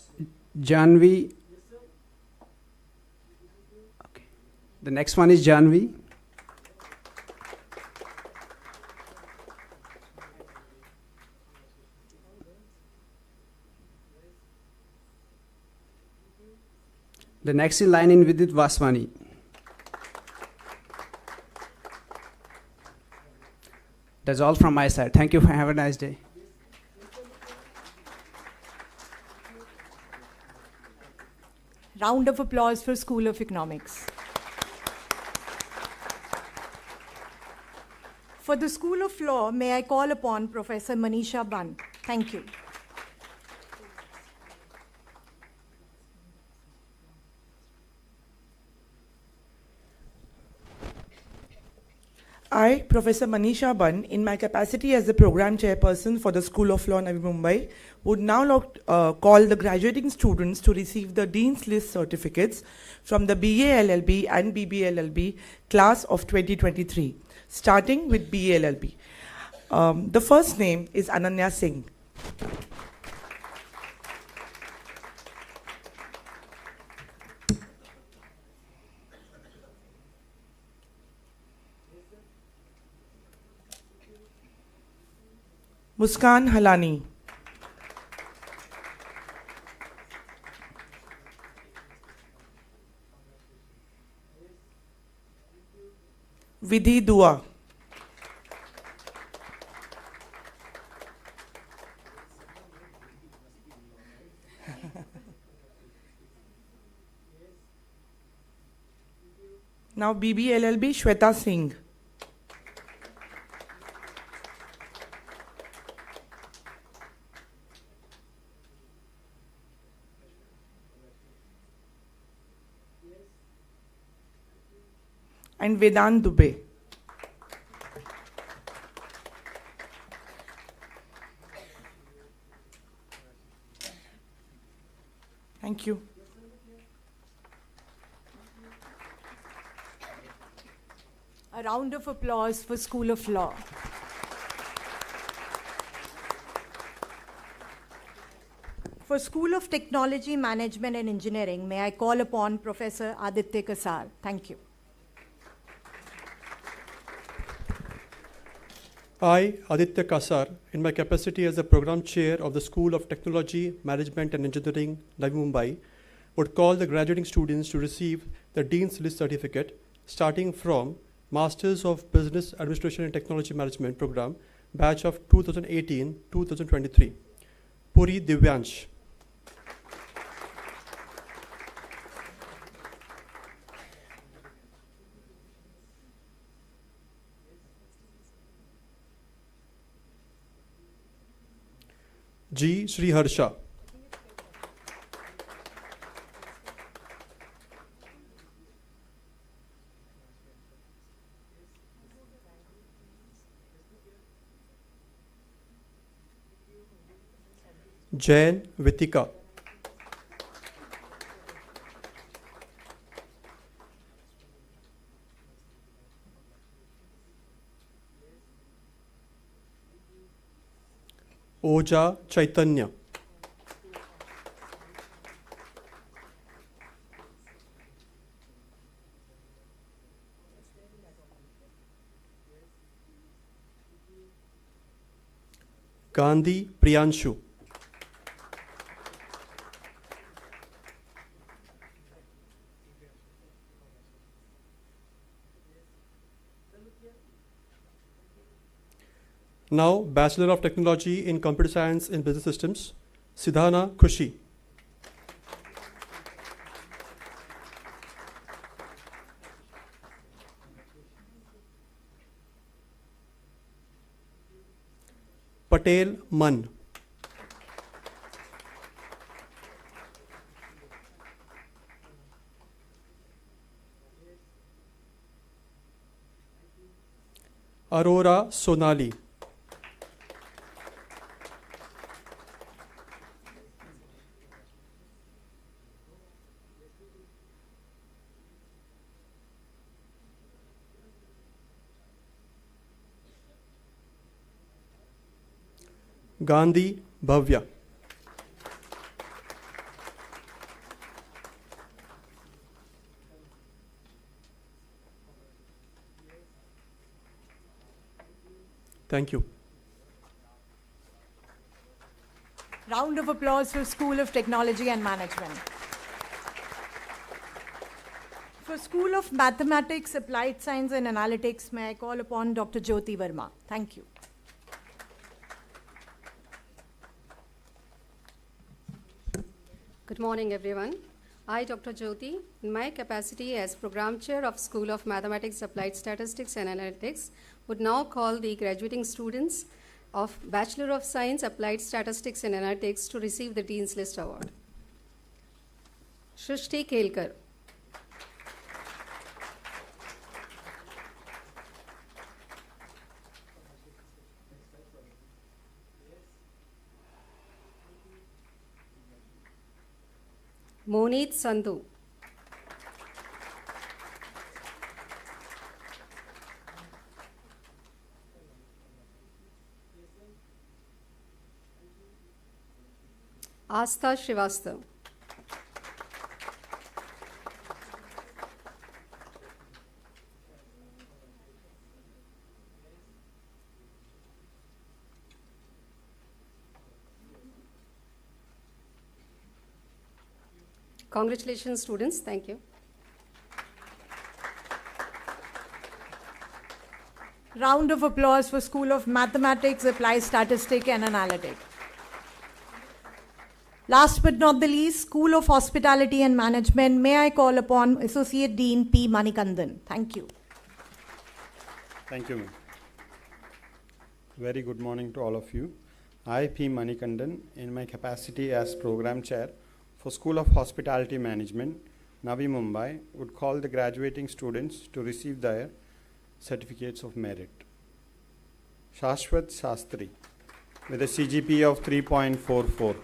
Janvi. Okay. The next one is Janvi. The next in line in Vidit Vaswani. That's all from my side. Thank you. Have a nice day.
Round of applause for School of Economics. For the School of Law, may I call upon Professor Manisha Ban. Thank you.
I, Professor Manisha Ban, in my capacity as the Program Chairperson for the School of Law, Navi Mumbai, would now call the graduating students to receive the Dean's List certificates from the BA LLB and BB LLB class of 2023, starting with BA LLB. The first name is Ananya Singh. Muskan Halani. Vidhi Dua. Now BB LLB Shweta Singh. And Vedant Dubey. Thank you.
A round of applause for School of Law. For School of Technology, Management and Engineering, may I call upon Professor Aditya Kasar. Thank you.
I, Aditya Kasar, in my capacity as the Program Chair of the School of Technology, Management and Engineering, Navi Mumbai, would call the graduating students to receive the Dean's List certificate starting from Masters of Business Administration and Technology Management program, batch of 2018-2023. Puri Divyansh. G. Shri Harsha. Jain Vitika. Oja Chaitanya. Gandhi Priyanshu. Now, Bachelor of Technology in Computer Science in Business Systems, Siddhana Khushi. Patel Man. Arora Sonali. Gandhi Bhavya. Thank you.
Round of applause for School of Technology and Management. For School of Mathematics, Applied Science and Analytics, may I call upon Dr. Jyoti Verma. Thank you.
Good morning, everyone. I, Dr. Jyoti, in my capacity as Program Chair of School of Mathematics, Applied Statistics and Analytics, would now call the graduating students of Bachelor of Science, Applied Statistics and Analytics to receive the Dean's List Award. Shrishti Kelkar. Moneet Sandhu. Astha Srivastav. Congratulations, students. Thank you.
Round of applause for School of Mathematics, Applied Statistic and Analytics. Last but not the least, School of Hospitality and Management, may I call upon Associate Dean P. Manikandan. Thank you.
Thank you, ma'am. Very good morning to all of you. I, P. Manikandan, in my capacity as Program Chair for School of Hospitality Management, Navi Mumbai, would call the graduating students to receive their certificates of merit. Shashwat Shastri, with a CGPA of 3.44.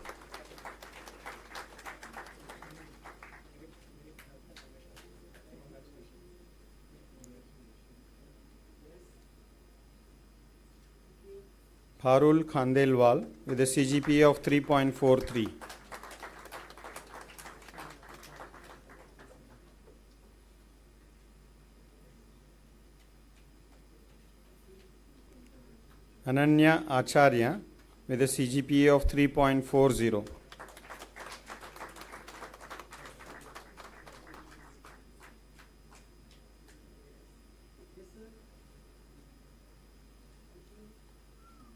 Parul Khandelwal, with a CGPA of 3.43. Ananya Acharya, with a CGPA of 3.40.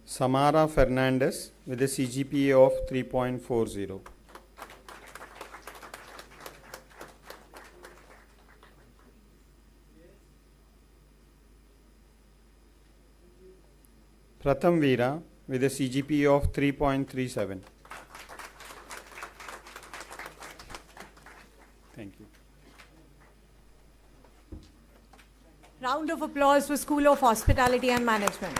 Samara Fernandez, with a CGPA of 3.40. Pratham Veera, with a CGPA of 3.37. Thank you.
Round of applause for School of Hospitality and Management.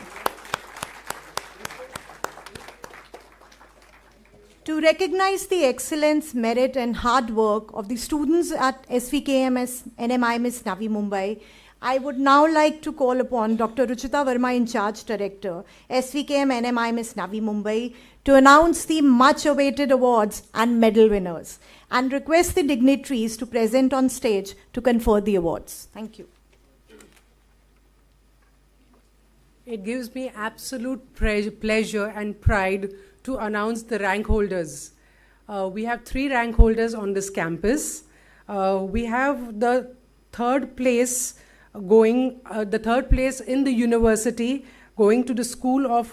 To recognize the excellence, merit and hard work of the students at SVKMS NMIMS Navi Mumbai, I would now like to call upon Dr. Ruchita Verma, in charge Director, SVKM NMIMS Navi Mumbai, to announce the much awaited awards and medal winners and request the dignitaries to present on stage to confer the awards. Thank you.
It gives me absolute pleasure and pride to announce the rank holders. We have 3 rank holders on this campus. We have the third place in the university going to the School of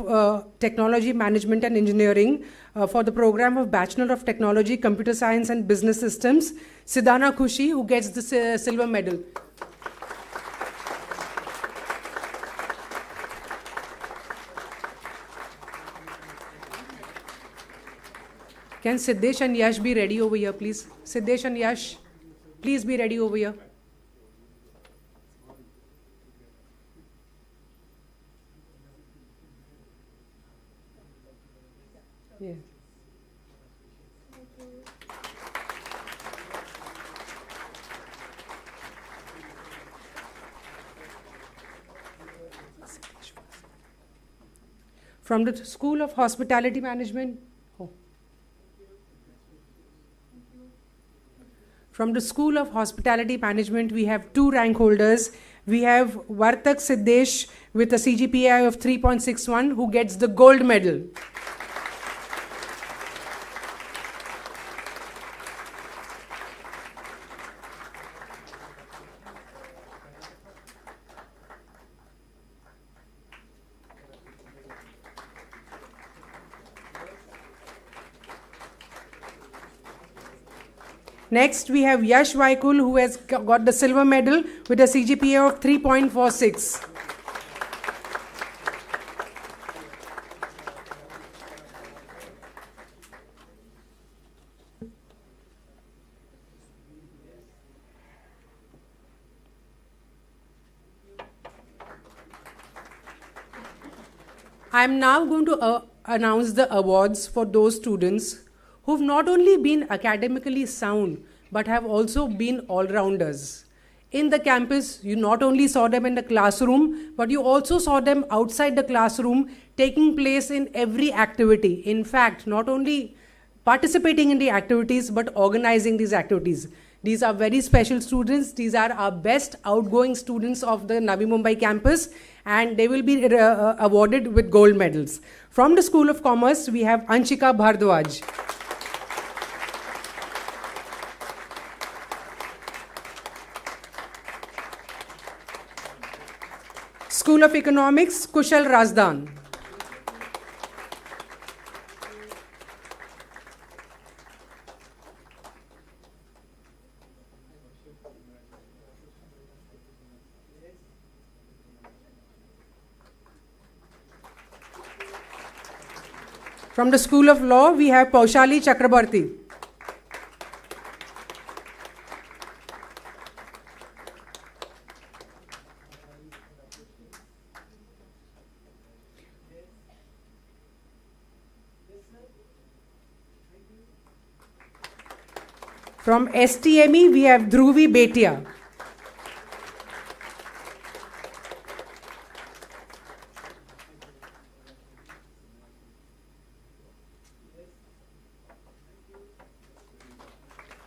Technology, Management and Engineering for the program of Bachelor of Technology, Computer Science and Business Systems, Sidana Khushi, who gets the silver medal. Can Siddesh and Yash be ready over here, please? Siddesh and Yash, please be ready over here. Yeah. From the School of Hospitality Management, From the School of Hospitality Management, we have 2 rank holders. We have Vartak Siddesh with a CGPA of 3.61, who gets the gold medal. Next, we have Yash Vaikul, who has got the silver medal with a CGPA of 3.46. I am now going to announce the awards for those students who've not only been academically sound, but have also been all-rounders. In the campus, you not only saw them in the classroom, but you also saw them outside the classroom, taking place in every activity. In fact, not only participating in the activities, but organizing these activities. These are very special students. These are our best outgoing students of the Navi Mumbai campus, and they will be awarded with gold medals. From the School of Commerce, we have Anshika Bhardwaj. School of Economics, Kushal Razdan. From the School of Law, we have Paushali Chakrabarti. From STME, we have Dhruvi Betia.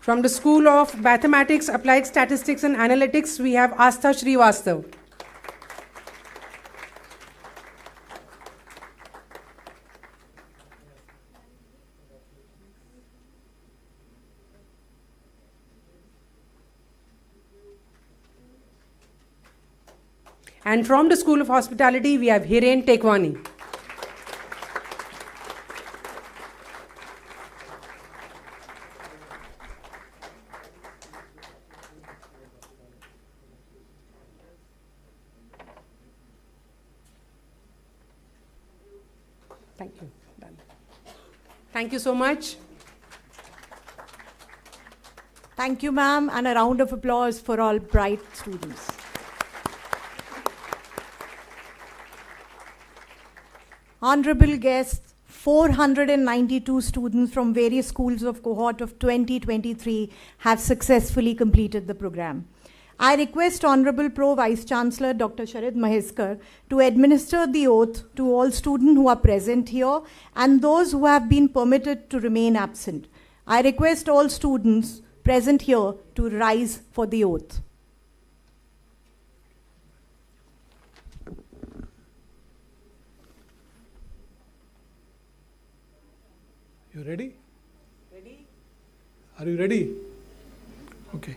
From the School of Mathematics, Applied Statistics and Analytics, we have Astha Srivastav. And from the School of Hospitality, we have Hiren Tekwani. Thank you. Done. Thank you so much.
Thank you, ma'am, and a round of applause for all bright students. Honorable guests, 492 students from various schools of cohort of 2023 have successfully completed the program. I request Honorable Pro Vice Chancellor Dr. Sharid Maheskar to administer the oath to all students who are present here and those who have been permitted to remain absent. I request all students present here to rise for the oath.
You ready? Ready? Are you ready? Okay.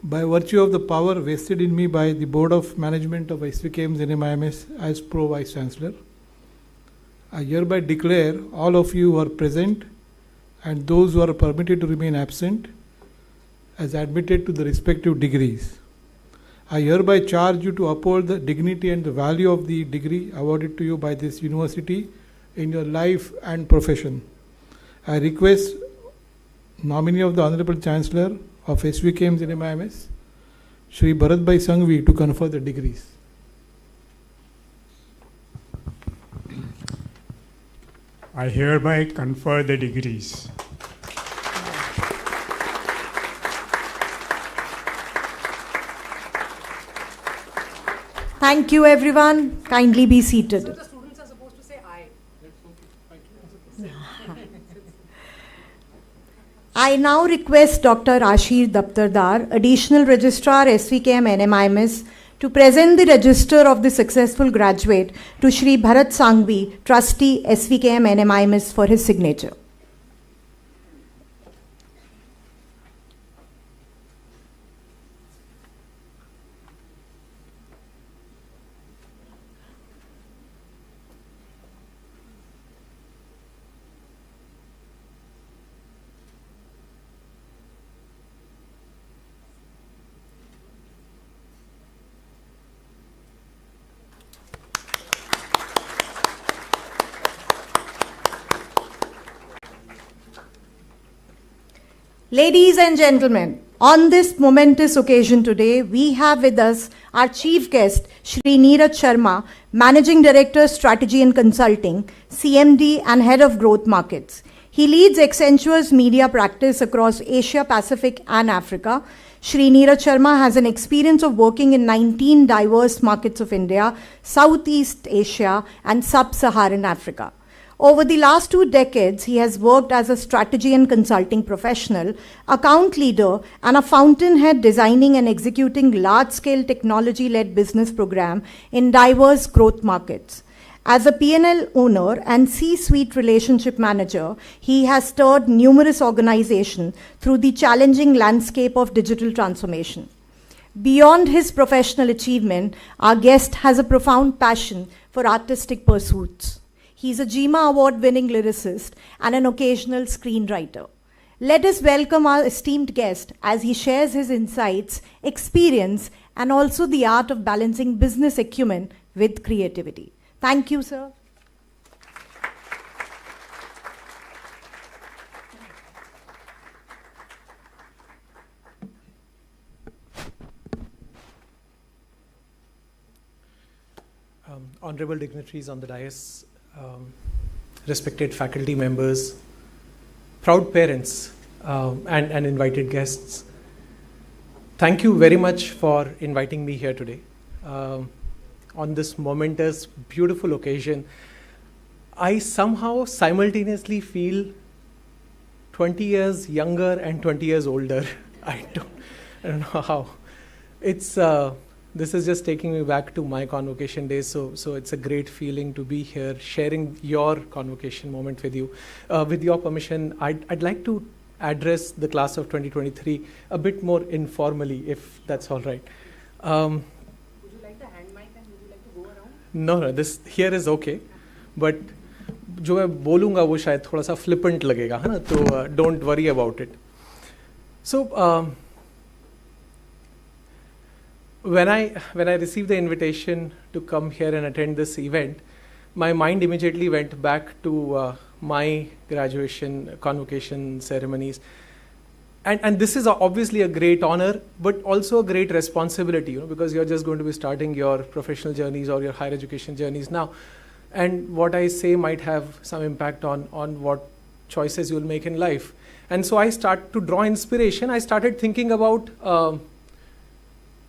By virtue of the power vested in me by the Board of Management of SVKM's NMIMS as Pro Vice Chancellor, I hereby declare all of you who are present and those who are permitted to remain absent as admitted to the respective degrees. I hereby charge you to uphold the dignity and the value of the degree awarded to you by this university in your life and profession. I request nominee of the Honorable Chancellor of SVKM's NMIMS, Shri Bharatbhai Sanghvi, to confer the degrees.
I hereby confer the degrees.
Thank you, everyone. Kindly be seated.
So the students are supposed to say aye.
I now request Dr. Ashir Daptardar, Additional Registrar SVKM NMIMS, to present the register of the successful graduate to Shri Bharat Sanghvi, Trustee SVKM NMIMS, for his signature. Ladies and gentlemen, On this momentous occasion today, we have with us our chief guest, Shri Neeraj Sharma, Managing Director, Strategy and Consulting, CMD and Head of Growth Markets. He leads Accenture's media practice across Asia, Pacific and Africa. Shri Neeraj Sharma has an experience of working in 19 diverse markets of India, Southeast Asia and Sub-Saharan Africa. Over the last 2 decades, he has worked as a strategy and consulting professional, account leader, and a fountainhead designing and executing large-scale technology-led business program in diverse growth markets. As a P&L owner and C-suite relationship manager, he has stirred numerous organizations through the challenging landscape of digital transformation. Beyond his professional achievement, our guest has a profound passion for artistic pursuits. He's a GMA award-winning lyricist and an occasional screenwriter. Let us welcome our esteemed guest as he shares his insights, experience, and also the art of balancing business acumen with creativity. Thank you, sir.
Honorable dignitaries on the dais, respected faculty members, proud parents, and invited guests. Thank you very much for inviting me here today. On this momentous, beautiful occasion, I somehow simultaneously feel 20 years younger and 20 years older. I don't know how. This is just taking me back to my convocation days, so it's a great feeling to be here, sharing your convocation moment with you. With your permission, I'd like to address the class of 2023 a bit more informally, if that's all right. Would you like the hand mic and would you like to go around? No, this here is okay, but जो मैं बोलूँगा वो शायद थोड़ा सा flippant लगेगा, है ना? तो don't worry about it. So. When I received the invitation to come here and attend this event, my mind immediately went back to my graduation convocation ceremonies. And this is obviously a great honor, but also a great responsibility, because you're just going to be starting your professional journeys or your higher education journeys now. And what I say might have some impact on what choices you'll make in life. And so I start to draw inspiration. I started thinking about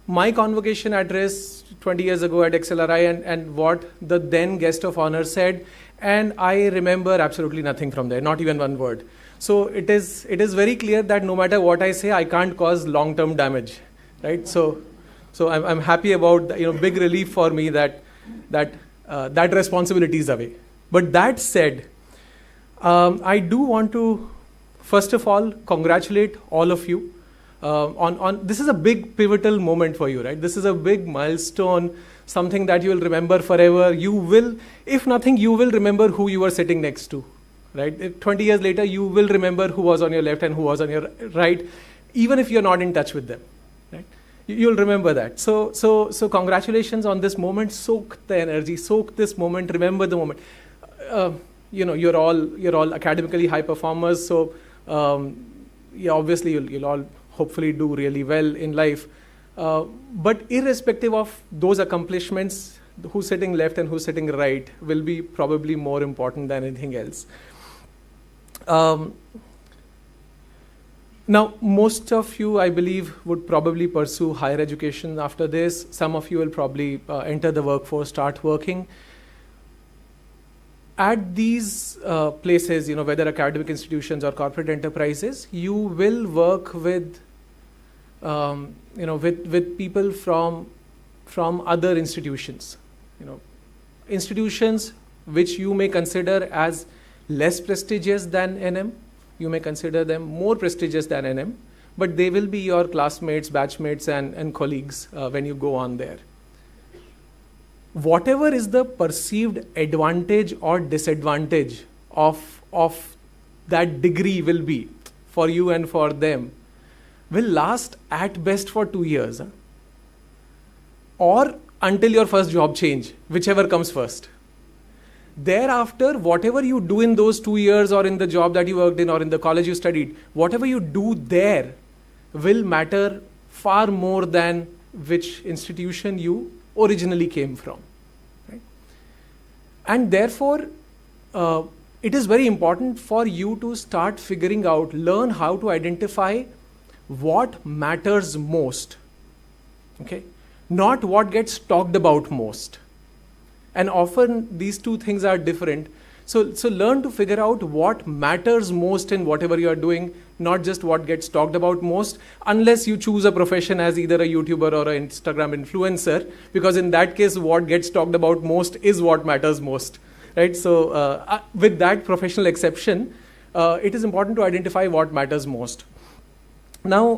my convocation address 20 years ago at XLRI and what the then guest of honor said, and I remember absolutely nothing from there, not even one word. So it is very clear that no matter what I say, I can't cause long-term damage, right? So I'm happy about big relief for me that responsibility is away. But that said, I do want to first of all congratulate all of you. This is a big pivotal moment for you, right? This is a big milestone, something that you will remember forever. You will, if nothing, you will remember who you were sitting next to, right? 20 years later, you will remember who was on your left and who was on your right, even if you're not in touch with them, right? You'll remember that. So congratulations on this moment. Soak the energy, soak this moment, remember the moment. You're all academically high performers, so yeah, obviously you'll all hopefully do really well in life. But irrespective of those accomplishments, who's sitting left and who's sitting right will be probably more important than anything else. Now, most of you, I believe, would probably pursue higher education after this. Some of you will probably enter the workforce, start working. At these places, whether academic institutions or corporate enterprises, you will work with with people from other institutions, institutions which you may consider as less prestigious than NM. You may consider them more prestigious than NM, but they will be your classmates, batchmates, and colleagues when you go on there. Whatever is the perceived advantage or disadvantage of that degree will be for you and for them, will last at best for 2 years, or until your first job change, whichever comes first. Thereafter, whatever you do in those 2 years or in the job that you worked in or in the college you studied, whatever you do there will matter far more than which institution you originally came from. Right? And therefore, it is very important for you to start figuring out, learn how to identify what matters most. Okay? Not what gets talked about most. And often these two things are different. So learn to figure out what matters most in whatever you are doing, not just what gets talked about most, unless you choose a profession as either a YouTuber or an Instagram influencer, because in that case, what gets talked about most is what matters most. Right? So with that professional exception, it is important to identify what matters most. Now,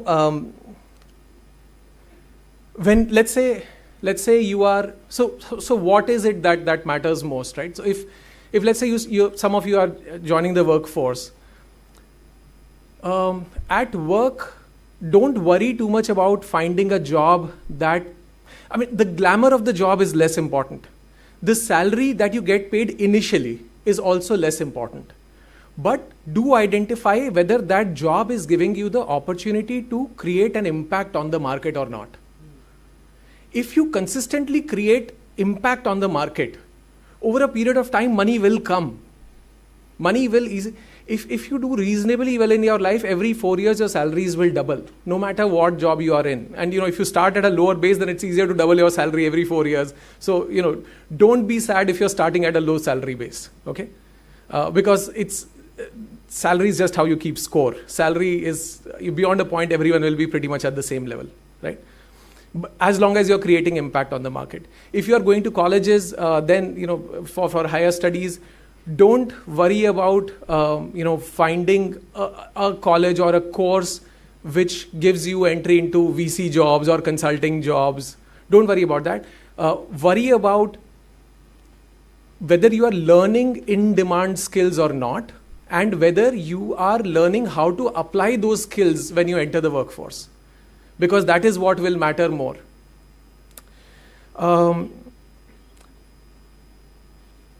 when let's say you are so what is it that matters most, right? So if let's say some of you are joining the workforce, at work, don't worry too much about finding a job the glamour of the job is less important. The salary that you get paid initially is also less important. But do identify whether that job is giving you the opportunity to create an impact on the market or not. If you consistently create impact on the market, over a period of time, money will come. Money will if you do reasonably well in your life, every 4 years your salaries will double, no matter what job you are in. And if you start at a lower base, then it's easier to double your salary every 4 years. So don't be sad if you're starting at a low salary base, okay? Because salary is just how you keep score. Salary is beyond a point, everyone will be pretty much at the same level, right? As long as you're creating impact on the market. If you are going to colleges, then for higher studies, don't worry about finding a college or a course which gives you entry into VC jobs or consulting jobs. Don't worry about that. Worry about whether you are learning in-demand skills or not, and whether you are learning how to apply those skills when you enter the workforce. Because that is what will matter more.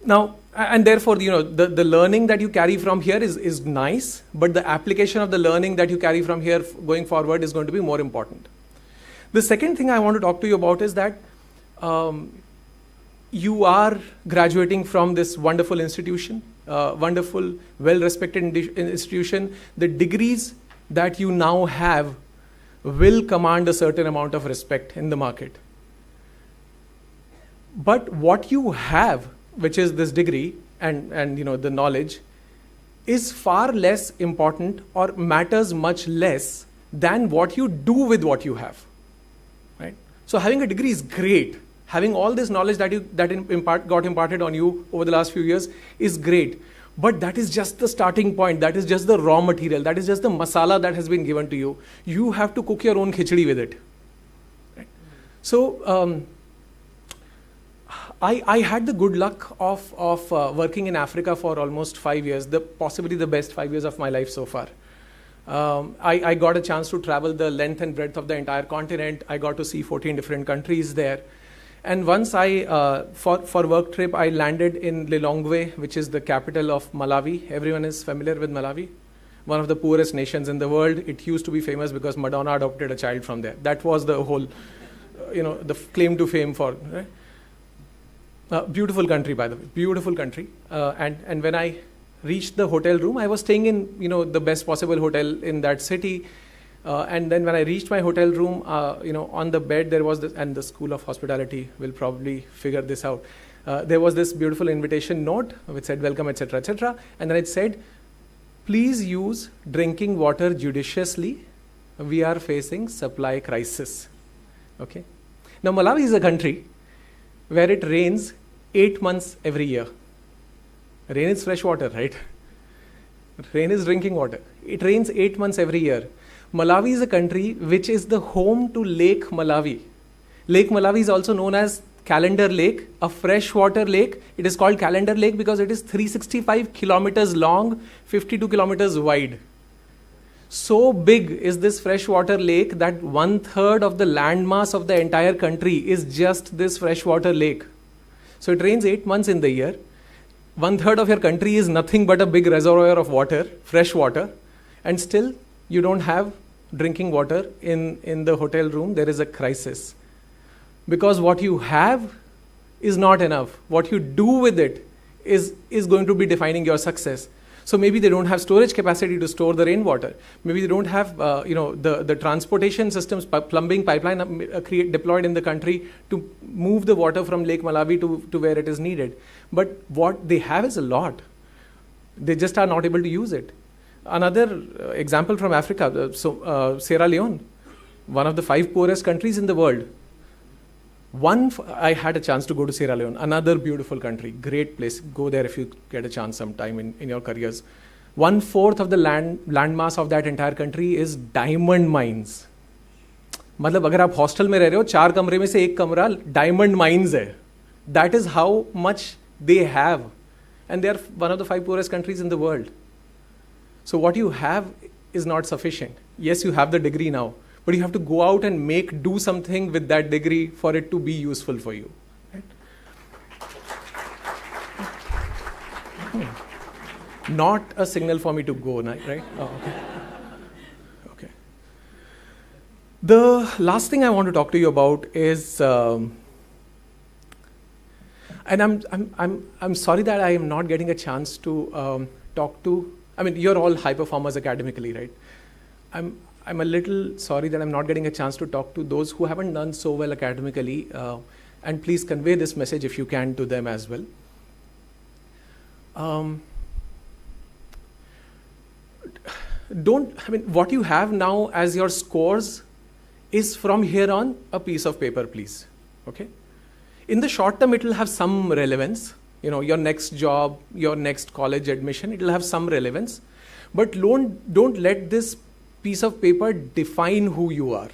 Now, and therefore, the learning that you carry from here is nice, but the application of the learning that you carry from here going forward is going to be more important. The second thing I want to talk to you about is that you are graduating from this wonderful institution, wonderful, well-respected institution. The degrees that you now have will command a certain amount of respect in the market. But what you have, which is this degree and the knowledge, is far less important or matters much less than what you do with what you have. Right? So having a degree is great. Having all this knowledge that got imparted on you over the last few years is great. But that is just the starting point. That is just the raw material. That is just the masala that has been given to you. You have to cook your own khichdi with it. Right? So I had the good luck of working in Africa for almost 5 years, possibly the best 5 years of my life so far. I got a chance to travel the length and breadth of the entire continent. I got to see 14 different countries there. And once for work trip, I landed in Lilongwe, which is the capital of Malawi. Everyone is familiar with Malawi, one of the poorest nations in the world. It used to be famous because Madonna adopted a child from there. That was the whole, the claim to fame for. Right? Beautiful country, by the way, beautiful country. And when I reached the hotel room, I was staying in the best possible hotel in that city. And then when I reached my hotel room, on the bed there was this, and the School of Hospitality will probably figure this out. There was this beautiful invitation note which said welcome, etc., etc. And then it said, please use drinking water judiciously. We are facing supply crisis. Okay. Now Malawi is a country where it rains 8 months every year. Rain is fresh water, right? Rain is drinking water. It rains 8 months every year. Malawi is a country which is the home to Lake Malawi. Lake Malawi is also known as Calendar Lake, a freshwater lake. It is called Calendar Lake because it is 365 kilometers long, 52 kilometers wide. So big is this freshwater lake that 1/3 of the landmass of the entire country is just this freshwater lake. So it rains 8 months in the year. 1/3 of your country is nothing but a big reservoir of water, fresh water, and still you don't have drinking water in the hotel room, there is a crisis. Because what you have is not enough. What you do with it is going to be defining your success. So maybe they don't have storage capacity to store the rainwater. Maybe they don't have the transportation systems, plumbing pipeline deployed in the country to move the water from Lake Malawi to where it is needed. But what they have is a lot. They just are not able to use it. Another example from Africa, Sierra Leone, one of the 5 poorest countries in the world. I had a chance to go to Sierra Leone, another beautiful country, great place. Go there if you get a chance sometime in your careers. 1/4 of the land mass of that entire country is diamond mines. मतलब अगर आप hostel में रह रहे हो 4 कमरे में से 1 कमरा डायमंड माइंस है. That is how much they have. And they are one of the 5 poorest countries in the world. So what you have is not sufficient. Yes, you have the degree now, but you have to go out and do something with that degree for it to be useful for you. Right? Not a signal for me to go, right? Oh, okay. Okay. The last thing I want to talk to you about is, and I'm sorry that I am not getting a chance to talk to. I mean, you're all high performers academically, right? I'm a little sorry that I'm not getting a chance to talk to those who haven't done so well academically, and please convey this message if you can to them as well. What you have now as your scores is from here on a piece of paper, please. Okay? In the short term, it will have some relevance. Your next job, your next college admission, it will have some relevance. But don't let this piece of paper define who you are.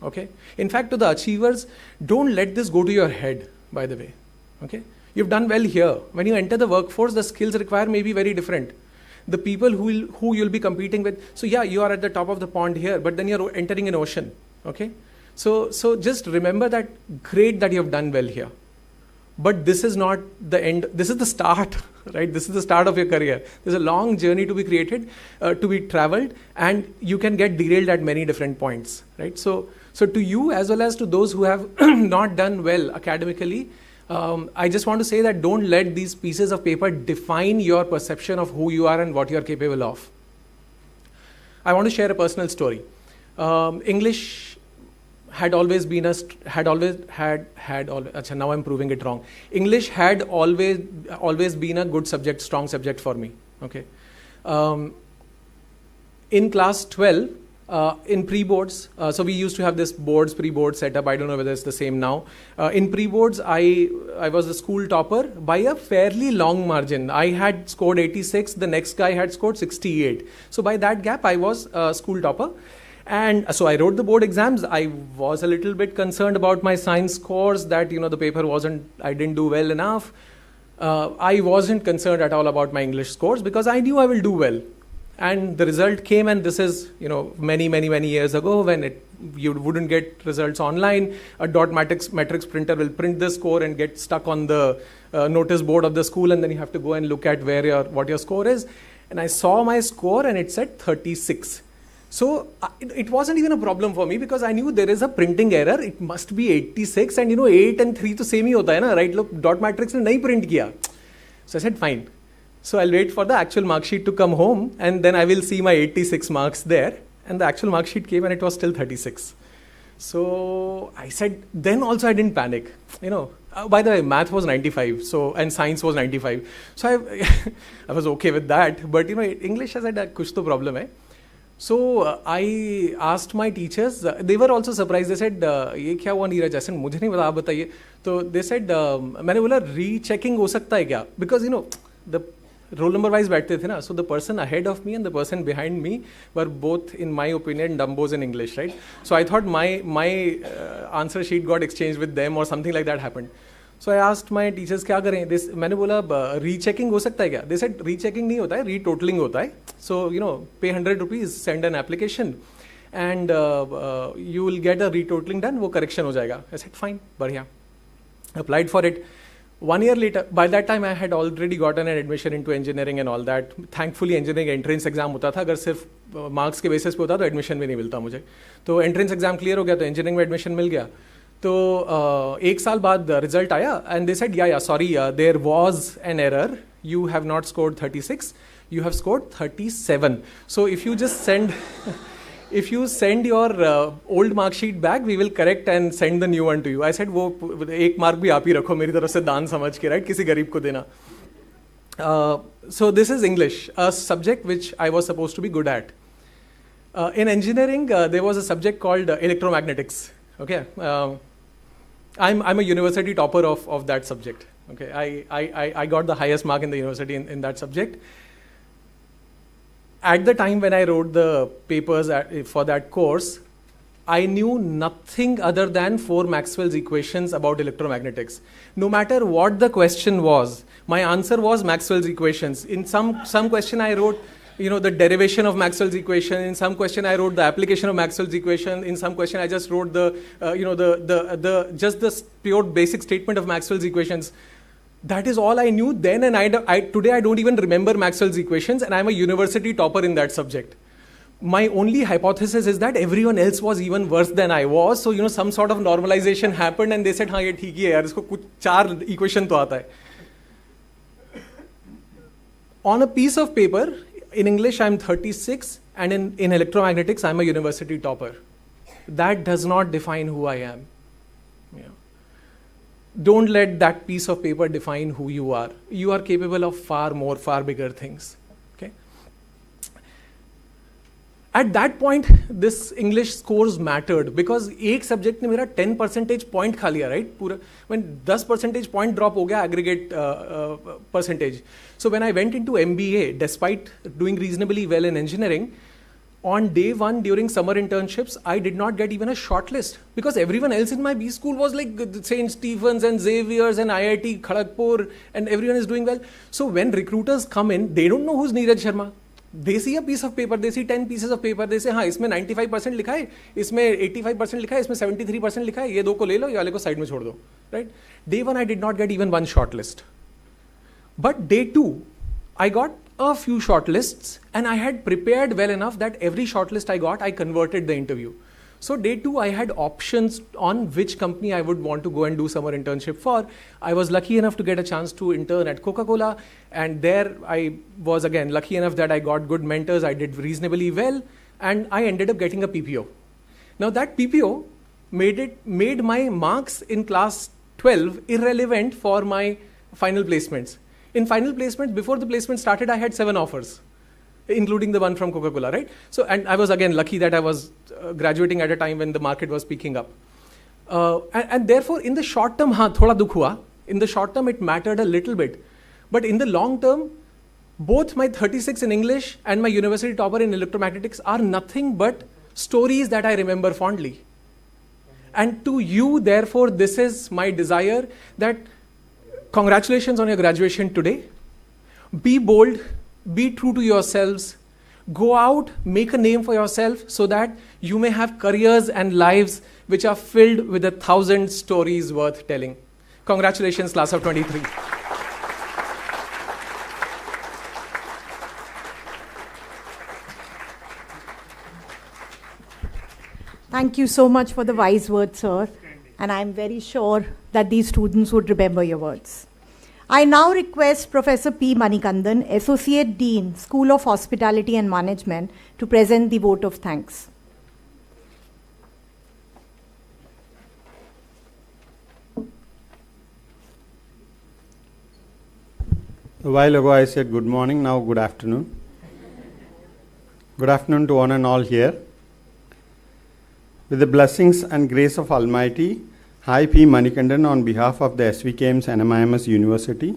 Okay? In fact, to the achievers, don't let this go to your head, by the way. Okay? You've done well here. When you enter the workforce, the skills required may be very different. The people who you'll be competing with, so yeah, you are at the top of the pond here, but then you're entering an ocean. Okay? So just remember that great that you have done well here. But this is not the end. This is the start, right? This is the start of your career. There's a long journey to be created, to be traveled, and you can get derailed at many different points, right? So to you as well as to those who have not done well academically, I just want to say that don't let these pieces of paper define your perception of who you are and what you are capable of. I want to share a personal story. English had always been now I'm proving it wrong. English had always been a good subject, strong subject for me. Okay. In class 12, in pre-boards, so we used to have this pre-board setup. I don't know whether it's the same now. In pre-boards, I was a school topper by a fairly long margin. I had scored 86. The next guy had scored 68. So by that gap, I was a school topper. And so I wrote the board exams. I was a little bit concerned about my science scores, that the paper I didn't do well enough. I wasn't concerned at all about my English scores because I knew I will do well. And the result came, and this is many years ago when you wouldn't get results online. A dot matrix printer will print the score and get stuck on the notice board of the school, and then you have to go and look at what your score is. And I saw my score and it said 36. So it wasn't even a problem for me because I knew there is a printing error. It must be 86, and 8 and 3 to same hi hota hai na, right? Look, dot matrix ne nahi print kiya. So I said fine. So I'll wait for the actual mark sheet to come home, and then I will see my 86 marks there. And the actual mark sheet came and it was still 36. So I said, then also I didn't panic. By the way, math was 95, and science was 95. So I was okay with that. But English has had a kuch to problem hai. So I asked my teachers. They were also surprised. They said, "ये क्या हुआ नीरज? ऐसे मुझे नहीं पता, आप बताइए." So they said, मैंने बोला rechecking हो सकता है क्या? Because the roll number wise बैठते थे ना. So the person ahead of me and the person behind me were both, in my opinion, dumbos in English, right? So I thought my answer sheet got exchanged with them or something like that happened. So I asked my teachers क्या करें? मैंने बोला rechecking हो सकता है क्या? They said rechecking नहीं होता है, retotaling होता है. So pay 100 rupees, send an application, and you will get a retotaling done. वो correction हो जाएगा. I said fine, बढ़िया. Applied for it. 1 year later, by that time I had already gotten an admission into engineering and all that. Thankfully engineering entrance exam होता था, अगर सिर्फ marks के basis पे होता तो admission भी नहीं मिलता मुझे. तो entrance exam clear हो गया तो engineering में admission मिल गया. तो 1 साल बाद result आया and they said yeah sorry there was an error, you have not scored 36, you have scored 37. So if you just send if you send your old mark sheet back, we will correct and send the new one to you. I said, वो एक mark भी आप ही रखो मेरी तरफ से दान समझ के, right? किसी गरीब को देना. So this is English, a subject which I was supposed to be good at. In engineering, there was a subject called electromagnetics. Okay, I'm a university topper of that subject. Okay, I got the highest mark in the university in that subject. At the time when I wrote the papers for that course, I knew nothing other than 4 Maxwell's equations about electromagnetics. No matter what the question was, my answer was Maxwell's equations. In some question I wrote, the derivation of Maxwell's equation. In some question I wrote the application of Maxwell's equation. In some question I just wrote just the pure basic statement of Maxwell's equations. That is all I knew then, and today I don't even remember Maxwell's equations, and I'm a university topper in that subject. My only hypothesis is that everyone else was even worse than I was, so some sort of normalization happened, and they said, हाँ ये ठीक ही है यार, इसको कुछ 4 equation तो आता है. On a piece of paper, in English I'm 36, and in electromagnetics I'm a university topper. That does not define who I am. Don't let that piece of paper define who you are. You are capable of far bigger things. Okay. At that point, this English scores mattered because एक subject ने मेरा 10 percentage point खा लिया, right? पूरा when 10 percentage point drop हो गया aggregate percentage. So when I went into MBA, despite doing reasonably well in engineering, on day 1 during summer internships, I did not get even a shortlist because everyone else in my B school was like St. Stephen's and Xavier's and IIT Kharagpur, and everyone is doing well. So when recruiters come in, they don't know who's Neeraj Sharma. They see a piece of paper, they see 10 pieces of paper, they say, हाँ इसमें 95% लिखा है, इसमें 85% लिखा है, इसमें 73% लिखा है, ये 2 को ले लो, ये वाले को साइड में छोड़ दो, right? Day 1 I did not get even one shortlist. But day 2, I got a few shortlists, and I had prepared well enough that every shortlist I got, I converted the interview. So day 2, I had options on which company I would want to go and do summer internship for. I was lucky enough to get a chance to intern at Coca-Cola, and there I was again lucky enough that I got good mentors. I did reasonably well, and I ended up getting a PPO. Now that PPO made my marks in class 12 irrelevant for my final placements. In final placements, before the placement started, I had 7 offers, including the one from Coca-Cola, right? So, and I was again lucky that I was graduating at a time when the market was picking up. And therefore, in the short term, thoda dukh hua. In the short term, it mattered a little bit. But in the long term, both my 36 in English and my university topper in electromagnetics are nothing but stories that I remember fondly. And to you, therefore, this is my desire that congratulations on your graduation today. Be bold, be true to yourselves, go out, make a name for yourself so that you may have careers and lives which are filled with 1,000 stories worth telling. Congratulations, class of 23.
Thank you so much for the wise words, sir. And I'm very sure that these students would remember your words. I now request Professor P. Manikandan, Associate Dean, School of Hospitality and Management, to present the vote of thanks.
A while ago I said good morning, now good afternoon. Good afternoon to one and all here. With the blessings and grace of Almighty, I, P. Manikandan, on behalf of the SVKM's NMIMS University,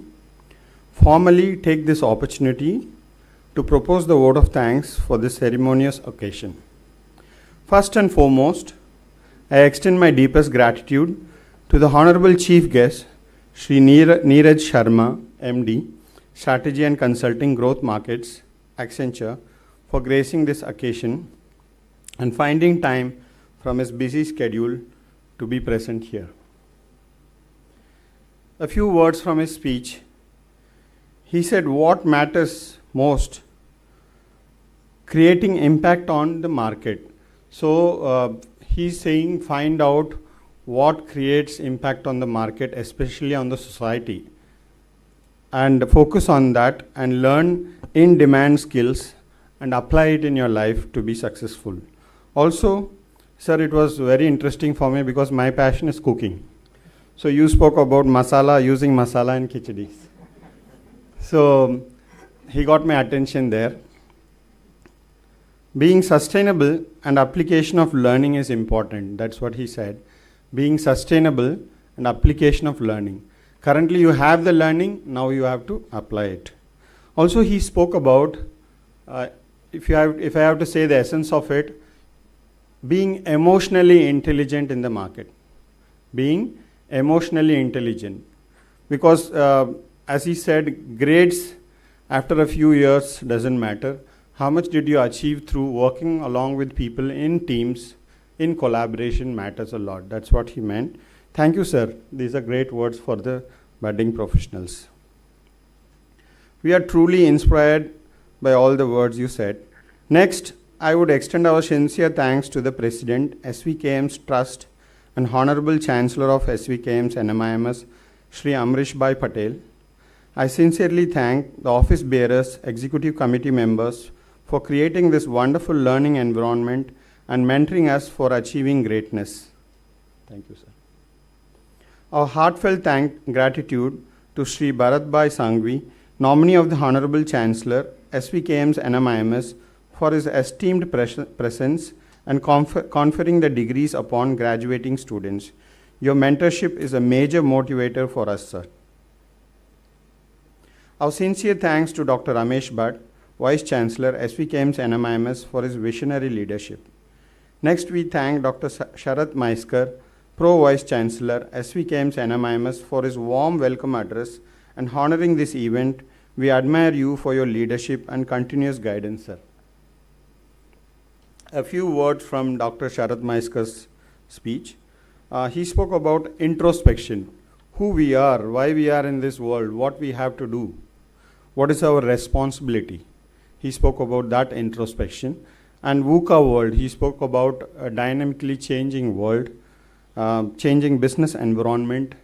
formally take this opportunity to propose the vote of thanks for this ceremonious occasion. First and foremost, I extend my deepest gratitude to the Honorable Chief Guest, Shri Neeraj Sharma, MD, Strategy and Consulting Growth Markets, Accenture, for gracing this occasion and finding time from his busy schedule to be present here. a few words from his speech. He said, what matters most? Creating impact on the market. So he's saying find out what creates impact on the market, especially on the society, and focus on that and learn in-demand skills and apply it in your life to be successful. Also, sir, it was very interesting for me because my passion is cooking. So you spoke about masala, using masala in khichdi. So he got my attention there. Being sustainable and application of learning is important. That's what he said. Being sustainable and application of learning. Currently you have the learning, now you have to apply it. Also he spoke about, if I have to say the essence of it, being emotionally intelligent in the market. Being emotionally intelligent. Because as he said, grades after a few years doesn't matter. How much did you achieve through working along with people in teams, in collaboration matters a lot. That's what he meant. Thank you, sir. These are great words for the budding professionals. We are truly inspired by all the words you said. Next, I would extend our sincere thanks to the President, SVKM's Trust, and Honorable Chancellor of SVKM's NMIMS, Shri Amrish Bhai Patel. I sincerely thank the office bearers, executive committee members for creating this wonderful learning environment and mentoring us for achieving greatness. Thank you, sir. Our heartfelt gratitude to Shri Bharat Bhai Sangvi, nominee of the Honorable Chancellor, SVKM's NMIMS, for his esteemed presence and conferring the degrees upon graduating students. Your mentorship is a major motivator for us, sir. Our sincere thanks to Dr. Ramesh Bhatt, Vice Chancellor, SVKM's NMIMS, for his visionary leadership. Next, we thank Dr. Sharat Maiskar, Pro Vice Chancellor, SVKM's NMIMS, for his warm welcome address and honoring this event. We admire you for your leadership and continuous guidance, sir. A few words from Dr. Sharat Maiskar's speech. He spoke about introspection, who we are, why we are in this world, what we have to do, what is our responsibility. He spoke about that introspection. And VUCA world, he spoke about a dynamically changing world, changing business environment.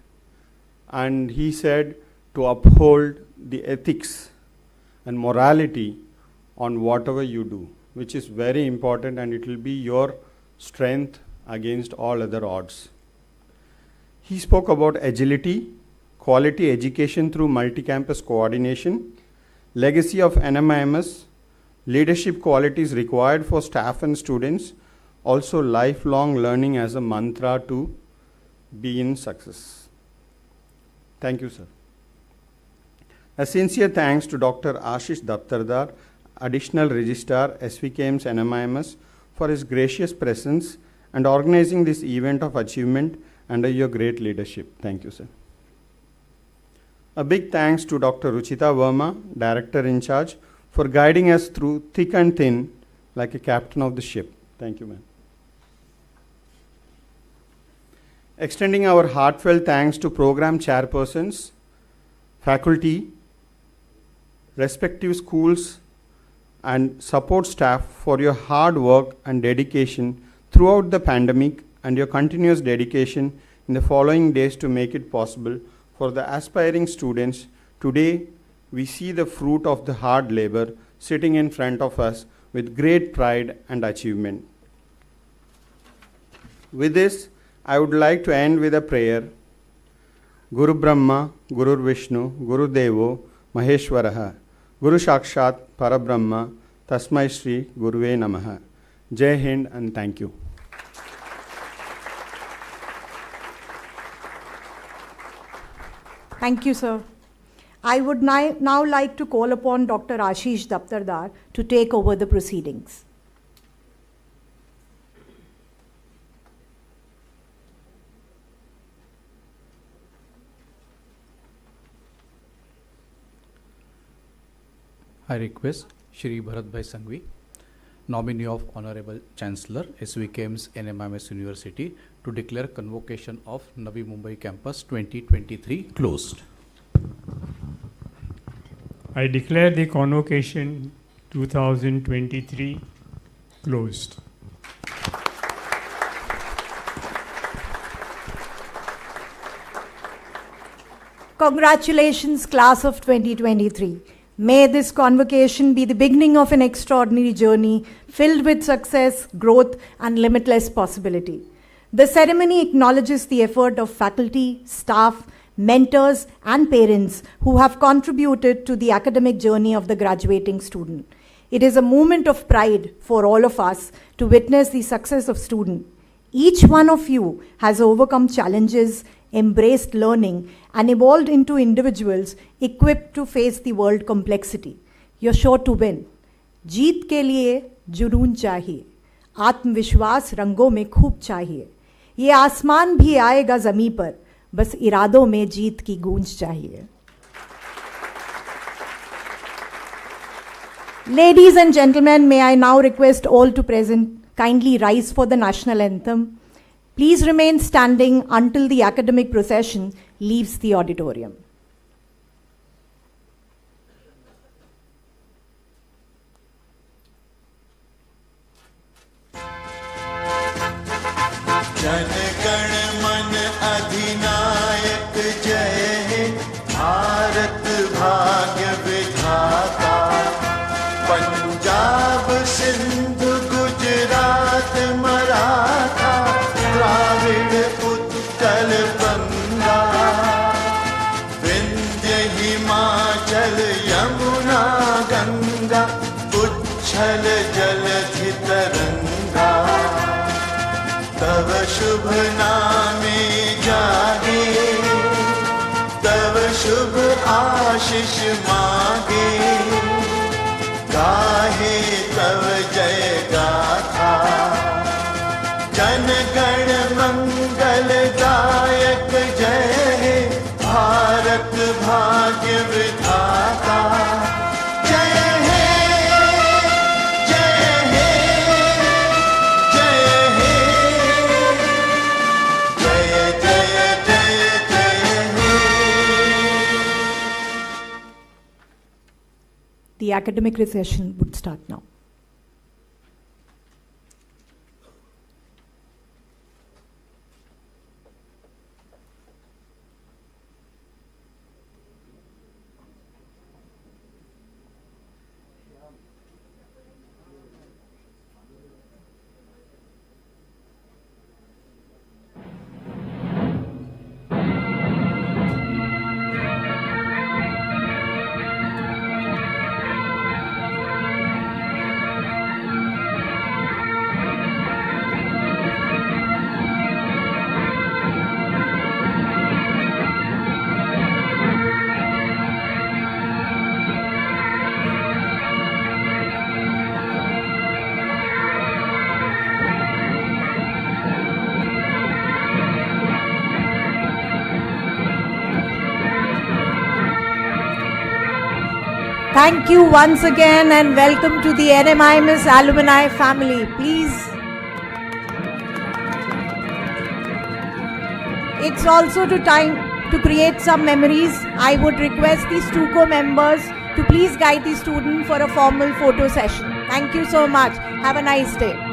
And he said to uphold the ethics and morality on whatever you do, which is very important, and it will be your strength against all other odds. He spoke about agility, quality education through multi-campus coordination, legacy of NMIMS, leadership qualities required for staff and students, also lifelong learning as a mantra to be in success. Thank you, sir. A sincere thanks to Dr. Ashish Daptardar, Additional Registrar, SVKM's NMIMS, for his gracious presence and organizing this event of achievement under your great leadership. Thank you, sir. A big thanks to Dr. Ruchita Verma, Director in Charge, for guiding us through thick and thin like a captain of the ship. Thank you, ma'am. Extending our heartfelt thanks to program chairpersons, faculty, respective schools, and support staff for your hard work and dedication throughout the pandemic and your continuous dedication in the following days to make it possible for the aspiring students. Today, we see the fruit of the hard labor sitting in front of us with great pride and achievement. With this, I would like to end with a prayer. Guru Brahma, Guru Vishnu, Guru Devo, Maheshwaraha, Guru Sakshat, Parabrahma, Tasmai Shri, Guruve Namaha. Jai Hind and thank you.
Thank you, sir. I would now like to call upon Dr. Ashish Daptardar to take over the proceedings.
I request Shri Bharat Bhai Sangvi. nominee of Honorable Chancellor, SVKM's NMIMS University, to declare Convocation of Navi Mumbai Campus 2023 closed.
I declare the Convocation 2023 closed.
Congratulations, class of 2023. May this convocation be the beginning of an extraordinary journey filled with success, growth, and limitless possibility. The ceremony acknowledges the effort of faculty, staff, mentors, and parents who have contributed to the academic journey of the graduating student. It is a moment of pride for all of us to witness the success of student. Each one of you has overcome challenges, embraced learning, and evolved into individuals equipped to face the world complexity. You're sure to win. जीत के लिए जुनून चाहिए, आत्मविश्वास रंगों में खूब चाहिए. ये आसमान भी आएगा ज़मीं पर, बस इरादों में जीत की गूंज चाहिए. Ladies and gentlemen, may I now request all to present kindly rise for the national anthem. Please remain standing until the academic procession leaves the auditorium.
Jana Gana मन अधिनायक जय हे, भारत भाग्य विधाता. पंजाब सिंध गुजरात मराठा, द्राविड़ उत्कल बंगा. विंध्य हिमाचल यमुना गंगा, उच्छल जलधि तरंगा. तव शुभ नामे जागे, तव शुभ आशीष मांगे. गाहे तव जय गाथा, जन गण मंगल दायक जय हे, भारत भाग्य विधाता. जय हे, जय हे, जय हे, जय जय जय जय हे.
The academic recession would start now. Thank you once again and welcome to the NMIMS alumni family. Please. It's also time to create some memories. I would request the STUCO members to please guide the student for a formal photo session. Thank you so much. Have a nice day.